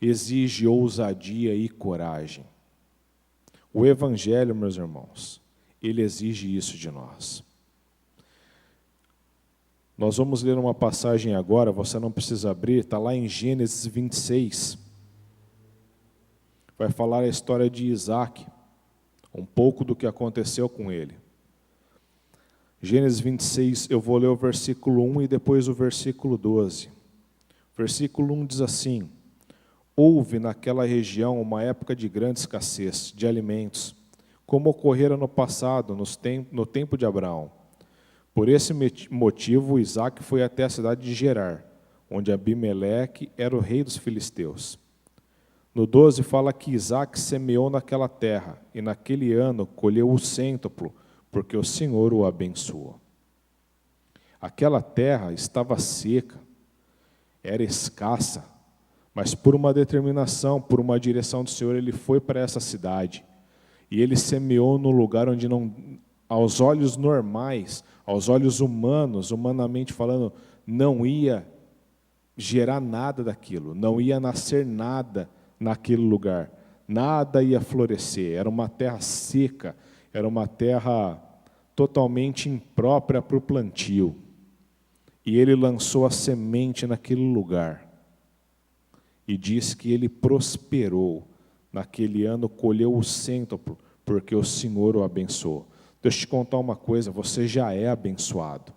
Exige ousadia e coragem. O Evangelho, meus irmãos, ele exige isso de nós. Nós vamos ler uma passagem agora, você não precisa abrir, está lá em Gênesis 26. Vai falar a história de Isaac, um pouco do que aconteceu com ele. Gênesis 26, eu vou ler o versículo 1 e depois o versículo 12. Versículo 1 diz assim: houve naquela região uma época de grande escassez de alimentos, como ocorrera no passado, no tempo de Abraão. Por esse motivo, Isaac foi até a cidade de Gerar, onde Abimeleque era o rei dos filisteus. No 12 fala que Isaac semeou naquela terra, e naquele ano colheu o cêntuplo, porque o Senhor o abençoou. Aquela terra estava seca, era escassa, mas por uma determinação, por uma direção do Senhor, ele foi para essa cidade. E ele semeou no lugar onde não, aos olhos normais, aos olhos humanos, humanamente falando, não ia gerar nada daquilo, não ia nascer nada naquele lugar, nada ia florescer, era uma terra seca, era uma terra totalmente imprópria para o plantio. E ele lançou a semente naquele lugar. E diz que ele prosperou. Naquele ano colheu o cêntuplo, porque o Senhor o abençoou. Deixa eu te contar uma coisa, você já é abençoado.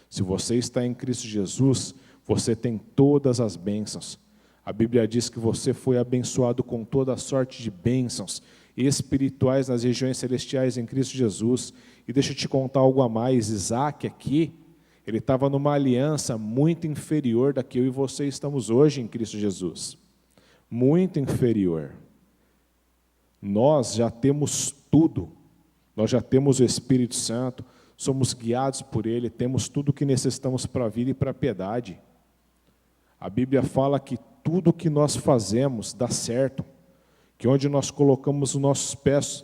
Se você está em Cristo Jesus, você tem todas as bênçãos. A Bíblia diz que você foi abençoado com toda a sorte de bênçãos espirituais nas regiões celestiais em Cristo Jesus. E deixa eu te contar algo a mais, Isaac aqui, ele estava numa aliança muito inferior da que eu e você estamos hoje em Cristo Jesus. Muito inferior. Nós já temos tudo. Nós já temos o Espírito Santo, somos guiados por Ele, temos tudo o que necessitamos para a vida e para a piedade. A Bíblia fala que tudo que nós fazemos dá certo, que onde nós colocamos os nossos pés,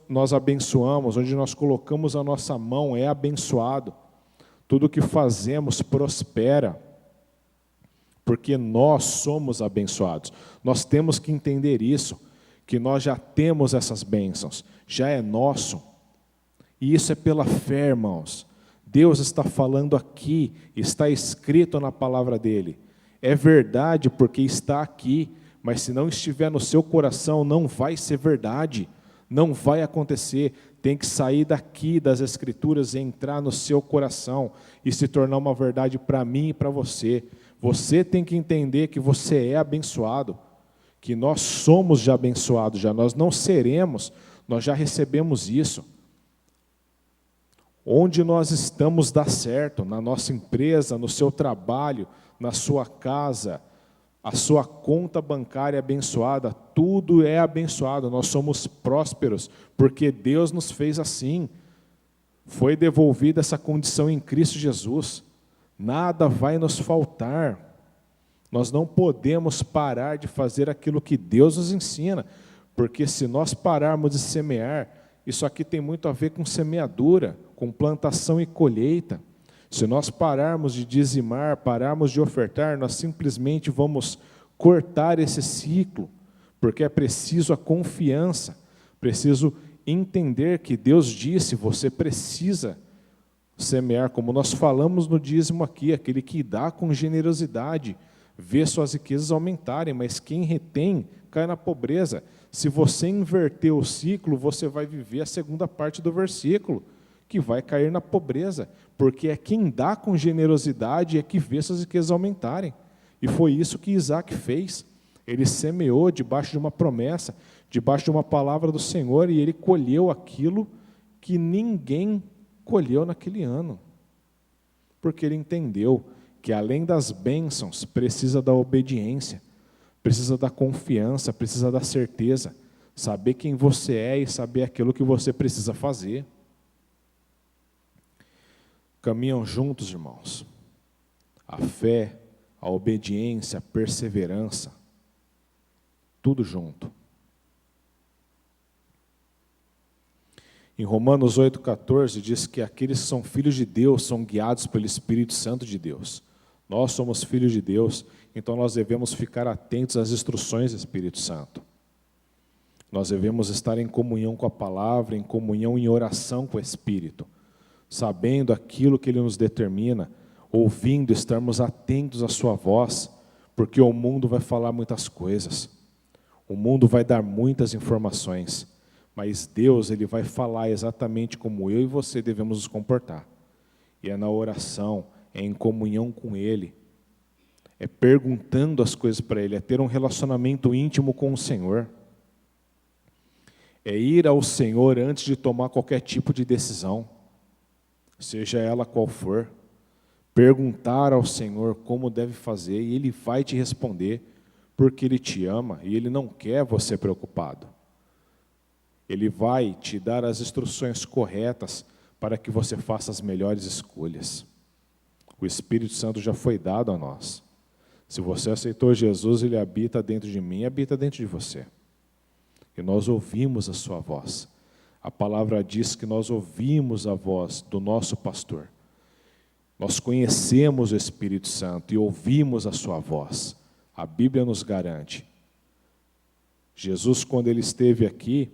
nós abençoamos, onde nós colocamos a nossa mão é abençoado. Tudo que fazemos prospera, porque nós somos abençoados. Nós temos que entender isso, que nós já temos essas bênçãos, já é nosso. E isso é pela fé, irmãos. Deus está falando aqui, está escrito na palavra dele. É verdade porque está aqui, mas se não estiver no seu coração, não vai ser verdade, não vai acontecer. Tem que sair daqui das Escrituras e entrar no seu coração e se tornar uma verdade para mim e para você. Você tem que entender que você é abençoado, que nós somos já abençoados, já nós não seremos, nós já recebemos isso. Onde nós estamos dá certo, na nossa empresa, no seu trabalho, na sua casa, a sua conta bancária é abençoada, tudo é abençoado, nós somos prósperos, porque Deus nos fez assim. Foi devolvida essa condição em Cristo Jesus. Nada vai nos faltar. Nós não podemos parar de fazer aquilo que Deus nos ensina, porque se nós pararmos de semear, isso aqui tem muito a ver com semeadura, com plantação e colheita. Se nós pararmos de dizimar, pararmos de ofertar, nós simplesmente vamos cortar esse ciclo, porque é preciso a confiança, preciso entender que Deus disse, você precisa semear, como nós falamos no dízimo aqui, aquele que dá com generosidade, vê suas riquezas aumentarem, mas quem retém cai na pobreza. Se você inverter o ciclo, você vai viver a segunda parte do versículo, que vai cair na pobreza, porque é quem dá com generosidade é que vê suas riquezas aumentarem. E foi isso que Isaac fez. Ele semeou debaixo de uma promessa, debaixo de uma palavra do Senhor, e ele colheu aquilo que ninguém colheu naquele ano. Porque ele entendeu que além das bênçãos, precisa da obediência, precisa da confiança, precisa da certeza, saber quem você é e saber aquilo que você precisa fazer. Caminham juntos, irmãos. A fé, a obediência, a perseverança, tudo junto. Em Romanos 8,14 diz que aqueles que são filhos de Deus são guiados pelo Espírito Santo de Deus. Nós somos filhos de Deus, então nós devemos ficar atentos às instruções do Espírito Santo. Nós devemos estar em comunhão com a palavra, em comunhão em oração com o Espírito, sabendo aquilo que Ele nos determina, ouvindo, estarmos atentos à sua voz, porque o mundo vai falar muitas coisas, o mundo vai dar muitas informações, mas Deus, Ele vai falar exatamente como eu e você devemos nos comportar. E é na oração, é em comunhão com Ele, é perguntando as coisas para Ele, é ter um relacionamento íntimo com o Senhor, é ir ao Senhor antes de tomar qualquer tipo de decisão, seja ela qual for, perguntar ao Senhor como deve fazer, e Ele vai te responder, porque Ele te ama e Ele não quer você preocupado. Ele vai te dar as instruções corretas para que você faça as melhores escolhas. O Espírito Santo já foi dado a nós. Se você aceitou Jesus, Ele habita dentro de mim e habita dentro de você. E nós ouvimos a sua voz. A palavra diz que nós ouvimos a voz do nosso pastor. Nós conhecemos o Espírito Santo e ouvimos a sua voz. A Bíblia nos garante. Jesus, quando Ele esteve aqui,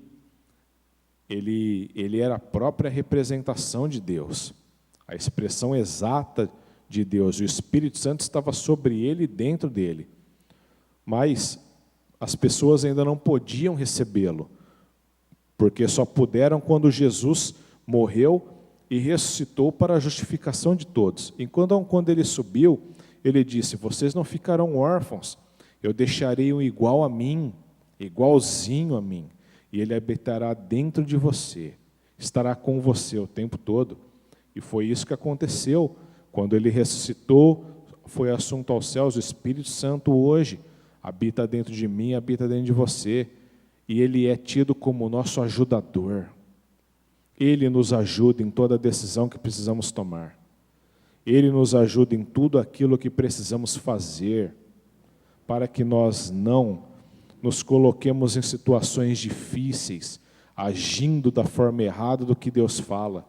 ele era a própria representação de Deus, a expressão exata de Deus. O Espírito Santo estava sobre Ele e dentro dele. Mas as pessoas ainda não podiam recebê-lo, porque só puderam quando Jesus morreu e ressuscitou para a justificação de todos. E quando Ele subiu, Ele disse: vocês não ficarão órfãos, eu deixarei um igual a mim, igualzinho a mim. E Ele habitará dentro de você, estará com você o tempo todo. E foi isso que aconteceu. Quando Ele ressuscitou, foi assunto aos céus, o Espírito Santo hoje habita dentro de mim, habita dentro de você. E Ele é tido como nosso ajudador. Ele nos ajuda em toda decisão que precisamos tomar. Ele nos ajuda em tudo aquilo que precisamos fazer, para que nós não nos coloquemos em situações difíceis, agindo da forma errada do que Deus fala,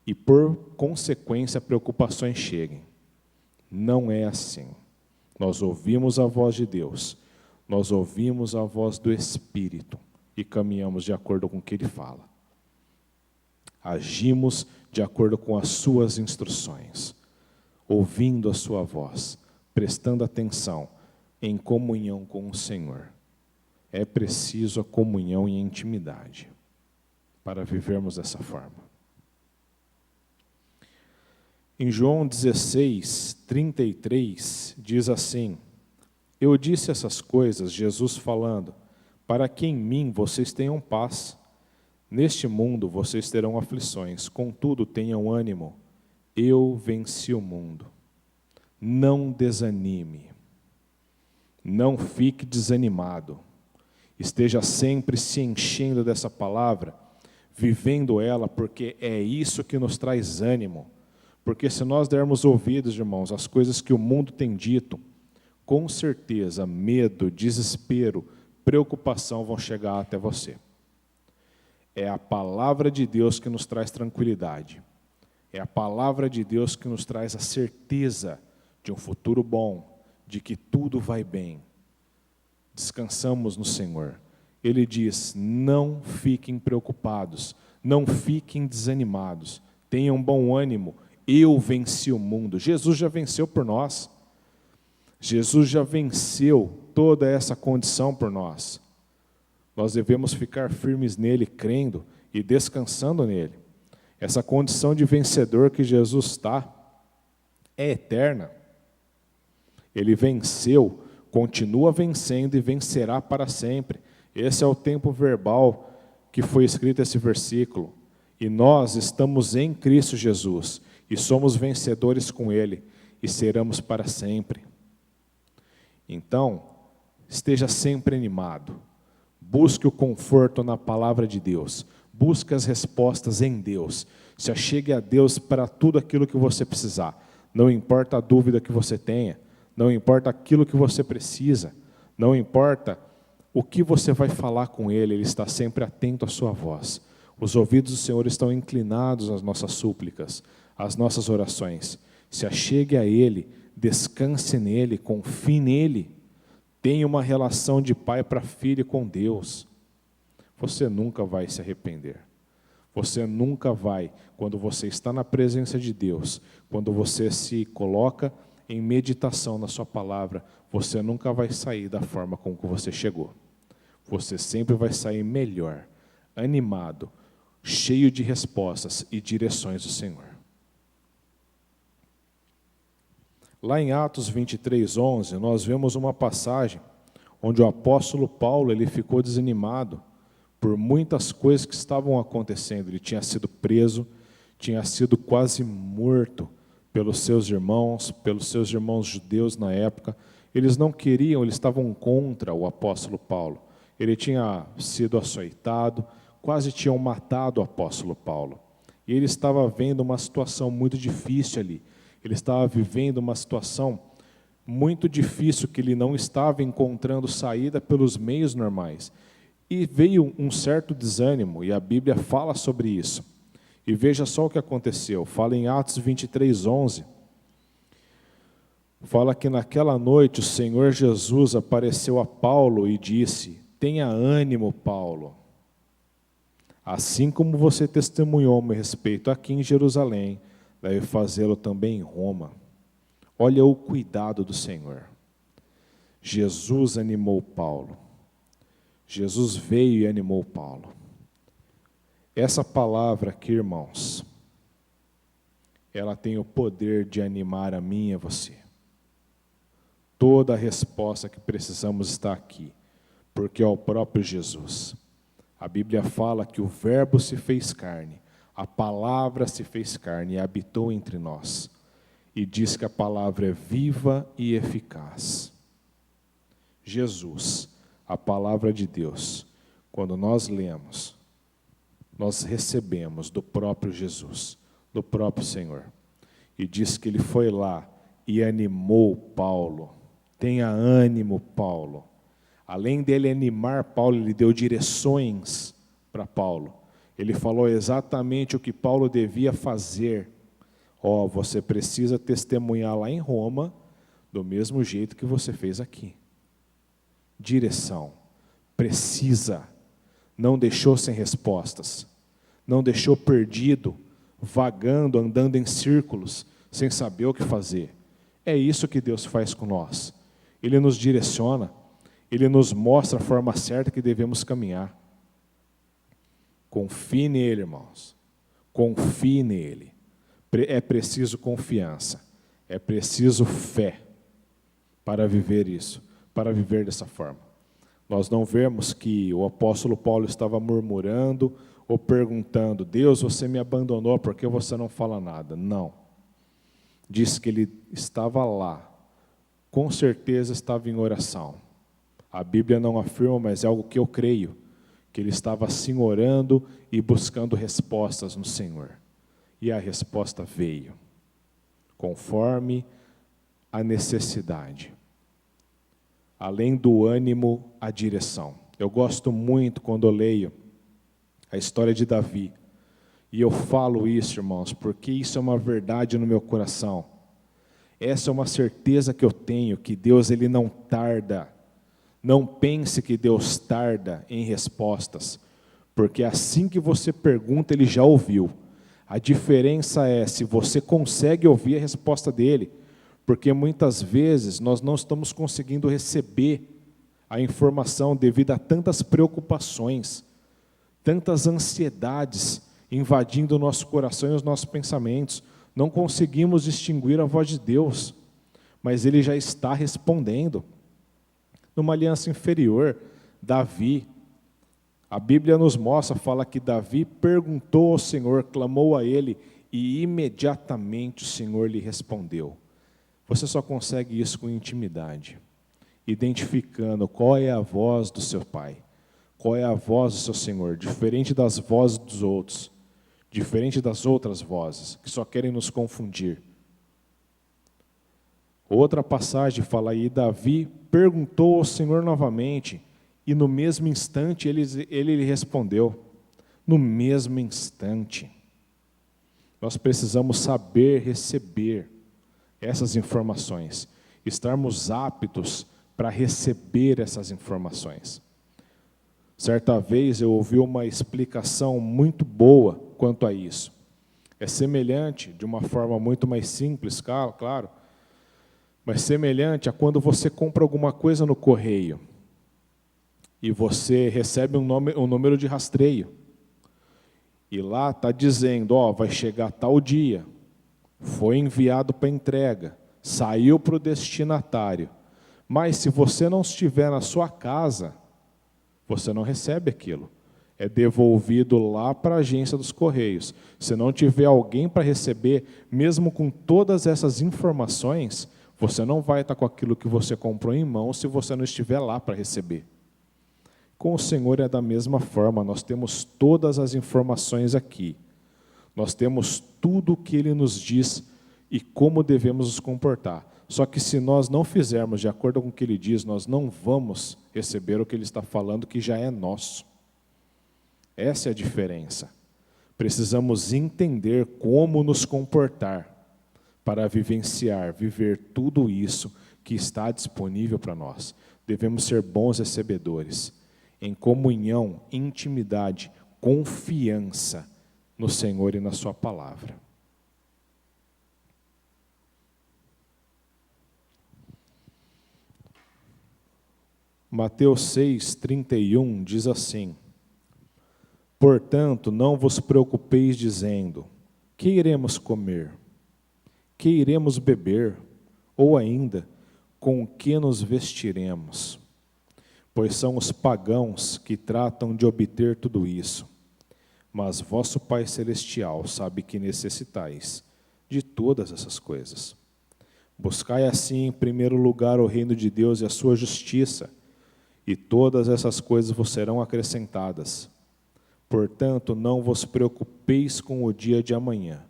e por consequência preocupações cheguem. Não é assim. Nós ouvimos a voz de Deus, nós ouvimos a voz do Espírito e caminhamos de acordo com o que Ele fala. Agimos de acordo com as suas instruções, ouvindo a sua voz, prestando atenção, em comunhão com o Senhor. É preciso a comunhão e a intimidade para vivermos dessa forma. Em João 16:33, diz assim: eu disse essas coisas, Jesus falando, para que em mim vocês tenham paz. Neste mundo vocês terão aflições, contudo tenham ânimo, eu venci o mundo. Não desanime, não fique desanimado. Esteja sempre se enchendo dessa palavra, vivendo ela, porque é isso que nos traz ânimo. Porque se nós dermos ouvidos, irmãos, às coisas que o mundo tem dito, com certeza medo, desespero, preocupação vão chegar até você. É a palavra de Deus que nos traz tranquilidade. É a palavra de Deus que nos traz a certeza de um futuro bom, de que tudo vai bem. Descansamos no Senhor. Ele diz: não fiquem preocupados, não fiquem desanimados, tenham bom ânimo, eu venci o mundo. Jesus já venceu por nós. Jesus já venceu toda essa condição por nós. Nós devemos ficar firmes nele, crendo e descansando nele. Essa condição de vencedor que Jesus está é eterna. Ele venceu, continua vencendo e vencerá para sempre. Esse é o tempo verbal que foi escrito esse versículo. E nós estamos em Cristo Jesus e somos vencedores com Ele e seremos para sempre. Então, esteja sempre animado. Busque o conforto na palavra de Deus. Busque as respostas em Deus. Se achegue a Deus para tudo aquilo que você precisar. Não importa a dúvida que você tenha. Não importa aquilo que você precisa. Não importa o que você vai falar com Ele. Ele está sempre atento à sua voz. Os ouvidos do Senhor estão inclinados às nossas súplicas, às nossas orações. Se achegue a Ele, descanse nele, confie nele. Tenha uma relação de pai para filho com Deus. Você nunca vai se arrepender. Você nunca vai, quando você está na presença de Deus, quando você se coloca em meditação na sua palavra, você nunca vai sair da forma como que você chegou. Você sempre vai sair melhor, animado, cheio de respostas e direções do Senhor. Lá em Atos 23:11, nós vemos uma passagem onde o apóstolo Paulo ele ficou desanimado por muitas coisas que estavam acontecendo. Ele tinha sido preso, tinha sido quase morto pelos seus irmãos judeus na época. Eles não queriam, eles estavam contra o apóstolo Paulo. Ele tinha sido açoitado, quase tinham matado o apóstolo Paulo. E ele estava vendo uma situação muito difícil ali. Ele estava vivendo uma situação muito difícil que ele não estava encontrando saída pelos meios normais. E veio um certo desânimo, e a Bíblia fala sobre isso. E veja só o que aconteceu. Fala em Atos 23:11. Fala que naquela noite o Senhor Jesus apareceu a Paulo e disse: tenha ânimo, Paulo. Assim como você testemunhou a meu respeito aqui em Jerusalém, deve fazê-lo também em Roma. Olha o cuidado do Senhor. Jesus animou Paulo. Jesus veio e animou Paulo. Essa palavra aqui, irmãos, ela tem o poder de animar a mim e a você. Toda a resposta que precisamos está aqui, porque é o próprio Jesus. A Bíblia fala que o Verbo se fez carne, a palavra se fez carne e habitou entre nós. E diz que a palavra é viva e eficaz. Jesus, a palavra de Deus, quando nós lemos, nós recebemos do próprio Jesus, do próprio Senhor. E diz que ele foi lá e animou Paulo. Tenha ânimo, Paulo. Além dele animar Paulo, ele deu direções para Paulo. Ele falou exatamente o que Paulo devia fazer. Você precisa testemunhar lá em Roma, do mesmo jeito que você fez aqui. Direção. Precisa. Não deixou sem respostas. Não deixou perdido, vagando, andando em círculos, sem saber o que fazer. É isso que Deus faz com nós. Ele nos direciona. Ele nos mostra a forma certa que devemos caminhar. Confie nele, irmãos. Confie nele. É preciso confiança. É preciso fé para viver isso, para viver dessa forma. Nós não vemos que o apóstolo Paulo estava murmurando ou perguntando: Deus, você me abandonou, por que você não fala nada? Não. Diz que ele estava lá, com certeza estava em oração. A Bíblia não afirma, mas é algo que eu creio, que ele estava assim orando e buscando respostas no Senhor. E a resposta veio, conforme a necessidade. Além do ânimo, a direção. Eu gosto muito quando eu leio a história de Davi. E eu falo isso, irmãos, porque isso é uma verdade no meu coração. Essa é uma certeza que eu tenho, que Deus ele não tarda. Não pense que Deus tarda em respostas, porque assim que você pergunta, Ele já ouviu. A diferença é se você consegue ouvir a resposta dEle, porque muitas vezes nós não estamos conseguindo receber a informação devido a tantas preocupações, tantas ansiedades invadindo o nosso coração e os nossos pensamentos. Não conseguimos distinguir a voz de Deus, mas Ele já está respondendo. Numa aliança inferior, Davi, a Bíblia nos mostra, fala que Davi perguntou ao Senhor, clamou a Ele, e imediatamente o Senhor lhe respondeu. Você só consegue isso com intimidade, identificando qual é a voz do seu Pai, qual é a voz do seu Senhor, diferente das vozes dos outros, diferente das outras vozes, que só querem nos confundir. Outra passagem fala aí, Davi perguntou ao Senhor novamente, e no mesmo instante ele lhe respondeu. No mesmo instante. Nós precisamos saber receber essas informações, estarmos aptos para receber essas informações. Certa vez eu ouvi uma explicação muito boa quanto a isso. É semelhante, de uma forma muito mais simples, claro, mas semelhante a quando você compra alguma coisa no correio e você recebe um número de rastreio. E lá está dizendo, vai chegar tal dia, foi enviado para entrega, saiu para o destinatário. Mas se você não estiver na sua casa, você não recebe aquilo. É devolvido lá para a agência dos Correios. Se não tiver alguém para receber, mesmo com todas essas informações, você não vai estar com aquilo que você comprou em mãos se você não estiver lá para receber. Com o Senhor é da mesma forma, nós temos todas as informações aqui. Nós temos tudo o que Ele nos diz e como devemos nos comportar. Só que se nós não fizermos de acordo com o que Ele diz, nós não vamos receber o que Ele está falando, que já é nosso. Essa é a diferença. Precisamos entender como nos comportar para viver tudo isso que está disponível para nós. Devemos ser bons recebedores, em comunhão, intimidade, confiança no Senhor e na sua palavra. Mateus 6:31 diz assim: portanto, não vos preocupeis dizendo, que iremos comer? Que iremos beber? Ou ainda, com que nos vestiremos? Pois são os pagãos que tratam de obter tudo isso. Mas vosso Pai Celestial sabe que necessitais de todas essas coisas. Buscai assim em primeiro lugar o reino de Deus e a sua justiça, e todas essas coisas vos serão acrescentadas. Portanto, não vos preocupeis com o dia de amanhã,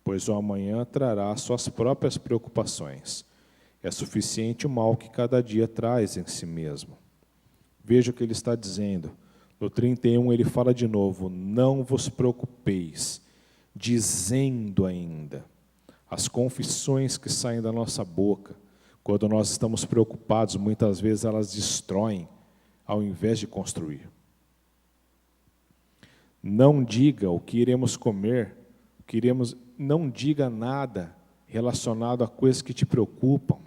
pois o amanhã trará suas próprias preocupações. É suficiente o mal que cada dia traz em si mesmo. Veja o que ele está dizendo. No 31 ele fala de novo, não vos preocupeis, dizendo ainda. As confissões que saem da nossa boca, quando nós estamos preocupados, muitas vezes elas destroem, ao invés de construir. Não diga o que iremos comer, não diga nada relacionado a coisas que te preocupam.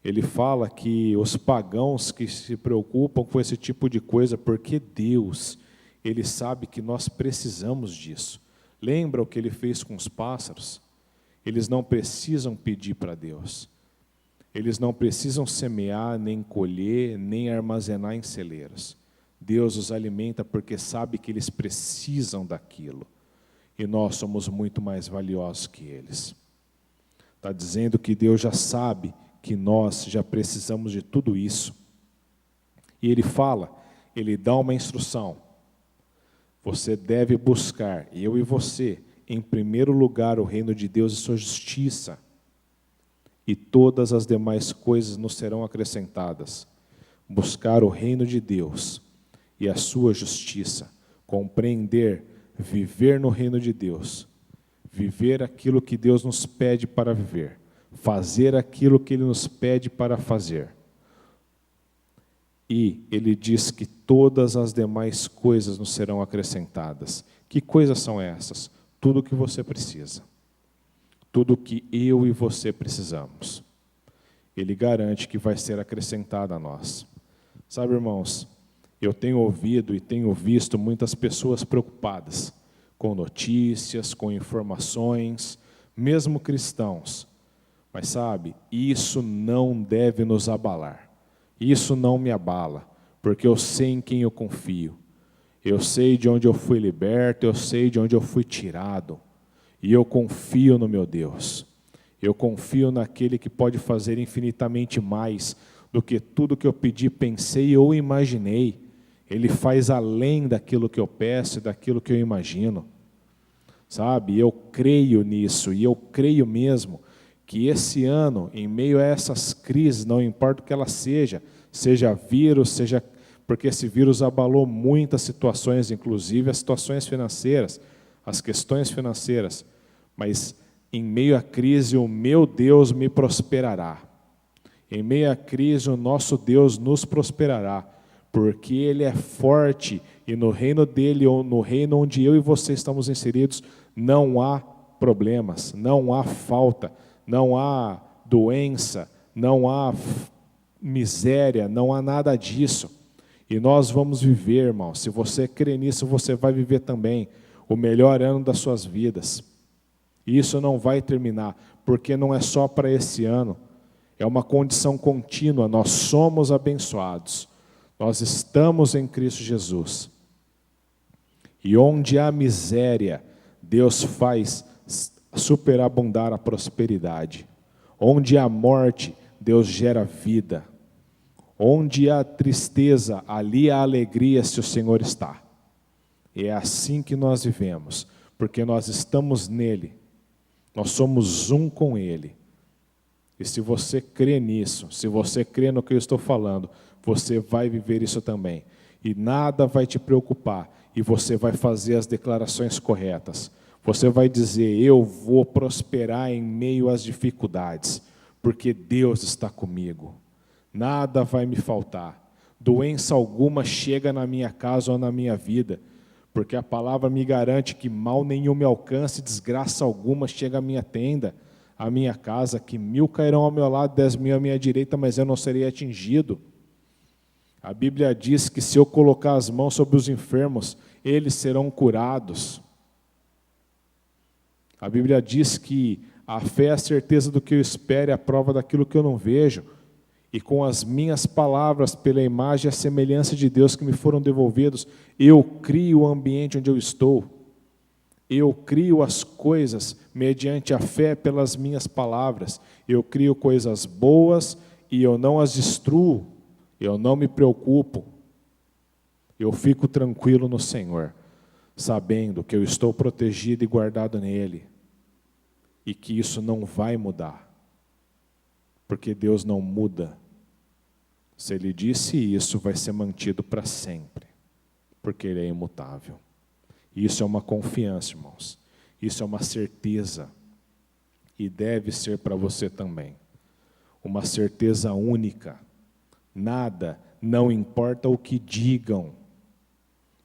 Ele fala que os pagãos que se preocupam com esse tipo de coisa, porque Deus, Ele sabe que nós precisamos disso. Lembra o que Ele fez com os pássaros? Eles não precisam pedir para Deus. Eles não precisam semear, nem colher, nem armazenar em celeiros. Deus os alimenta porque sabe que eles precisam daquilo. E nós somos muito mais valiosos que eles. Está dizendo que Deus já sabe que nós já precisamos de tudo isso. E Ele fala, Ele dá uma instrução. Você deve buscar, eu e você, em primeiro lugar o reino de Deus e sua justiça. E todas as demais coisas nos serão acrescentadas. Buscar o reino de Deus e a sua justiça. Compreender, viver no reino de Deus. Viver aquilo que Deus nos pede para viver. Fazer aquilo que Ele nos pede para fazer. E Ele diz que todas as demais coisas nos serão acrescentadas. Que coisas são essas? Tudo o que você precisa. tudo o que eu e você precisamos. Ele garante que vai ser acrescentado a nós. Sabe, irmãos, eu tenho ouvido e tenho visto muitas pessoas preocupadas com notícias, com informações, mesmo cristãos. Mas sabe, isso não deve nos abalar. Isso não me abala, porque eu sei em quem eu confio. Eu sei de onde eu fui liberto, eu sei de onde eu fui tirado. E eu confio no meu Deus. Eu confio naquele que pode fazer infinitamente mais do que tudo que eu pedi, pensei ou imaginei. Ele faz além daquilo que eu peço e daquilo que eu imagino. Sabe, eu creio nisso e eu creio mesmo que esse ano, em meio a essas crises, não importa o que ela seja vírus, seja... Porque esse vírus abalou muitas situações, inclusive as situações financeiras, as questões financeiras. Mas em meio à crise, o meu Deus me prosperará. Em meio à crise, o nosso Deus nos prosperará, porque Ele é forte e no reino dEle, ou no reino onde eu e você estamos inseridos, não há problemas, não há falta, não há doença, não há miséria, não há nada disso. E nós vamos viver, irmão, se você crê nisso, você vai viver também o melhor ano das suas vidas. E isso não vai terminar, porque não é só para esse ano, é uma condição contínua, nós somos abençoados, nós estamos em Cristo Jesus. E onde há miséria, Deus faz superabundar a prosperidade. Onde há morte, Deus gera vida. Onde há tristeza, ali há alegria se o Senhor está. E é assim que nós vivemos, porque nós estamos nele, nós somos um com ele. E se você crê nisso, se você crê no que eu estou falando, você vai viver isso também. E nada vai te preocupar, e você vai fazer as declarações corretas. Você vai dizer, eu vou prosperar em meio às dificuldades, porque Deus está comigo. Nada vai me faltar. Doença alguma chega na minha casa ou na minha vida, porque a palavra me garante que mal nenhum me alcance, desgraça alguma chega à minha tenda, à minha casa, que 1000 cairão ao meu lado, 10.000 à minha direita, mas eu não serei atingido. A Bíblia diz que se eu colocar as mãos sobre os enfermos, eles serão curados. A Bíblia diz que a fé é a certeza do que eu espero, é a prova daquilo que eu não vejo. E com as minhas palavras, pela imagem e a semelhança de Deus que me foram devolvidos, eu crio o ambiente onde eu estou. Eu crio as coisas mediante a fé pelas minhas palavras. Eu crio coisas boas e eu não as destruo. Eu não me preocupo. Eu fico tranquilo no Senhor, sabendo que eu estou protegido e guardado nele. E que isso não vai mudar. Porque Deus não muda. Se Ele disse isso, vai ser mantido para sempre. Porque Ele é imutável. Isso é uma confiança, irmãos. Isso é uma certeza. E deve ser para você também. Uma certeza única. Nada, não importa o que digam.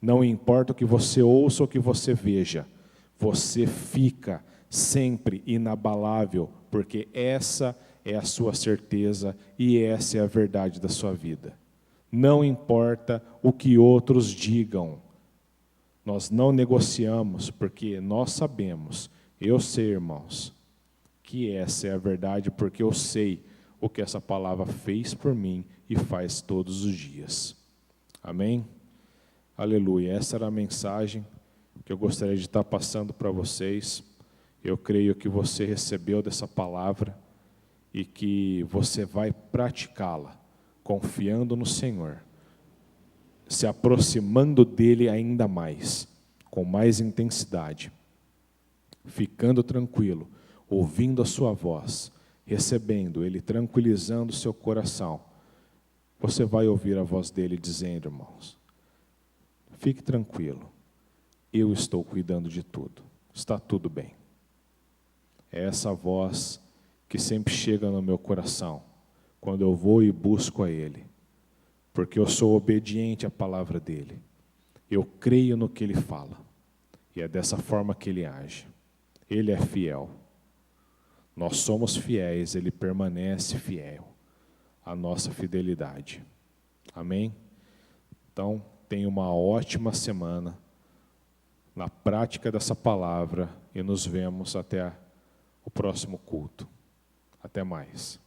Não importa o que você ouça ou o que você veja. Você fica sempre inabalável, porque essa é a sua certeza e essa é a verdade da sua vida. Não importa o que outros digam. Nós não negociamos, porque nós sabemos, eu sei, irmãos, que essa é a verdade, porque eu sei o que essa palavra fez por mim e faz todos os dias. Amém? Aleluia. Essa era a mensagem que eu gostaria de estar passando para vocês. Eu creio que você recebeu dessa palavra e que você vai praticá-la, confiando no Senhor, se aproximando dEle ainda mais, com mais intensidade, ficando tranquilo, ouvindo a sua voz, recebendo Ele, tranquilizando o seu coração. Você vai ouvir a voz dEle dizendo, irmãos, fique tranquilo, eu estou cuidando de tudo, está tudo bem. É essa voz que sempre chega no meu coração, quando eu vou e busco a Ele, porque eu sou obediente à palavra dEle, eu creio no que Ele fala, e é dessa forma que Ele age. Ele é fiel, Nós somos fiéis, Ele permanece fiel à nossa fidelidade. Amém? Então, tenha uma ótima semana na prática dessa palavra e nos vemos até o próximo culto. Até mais.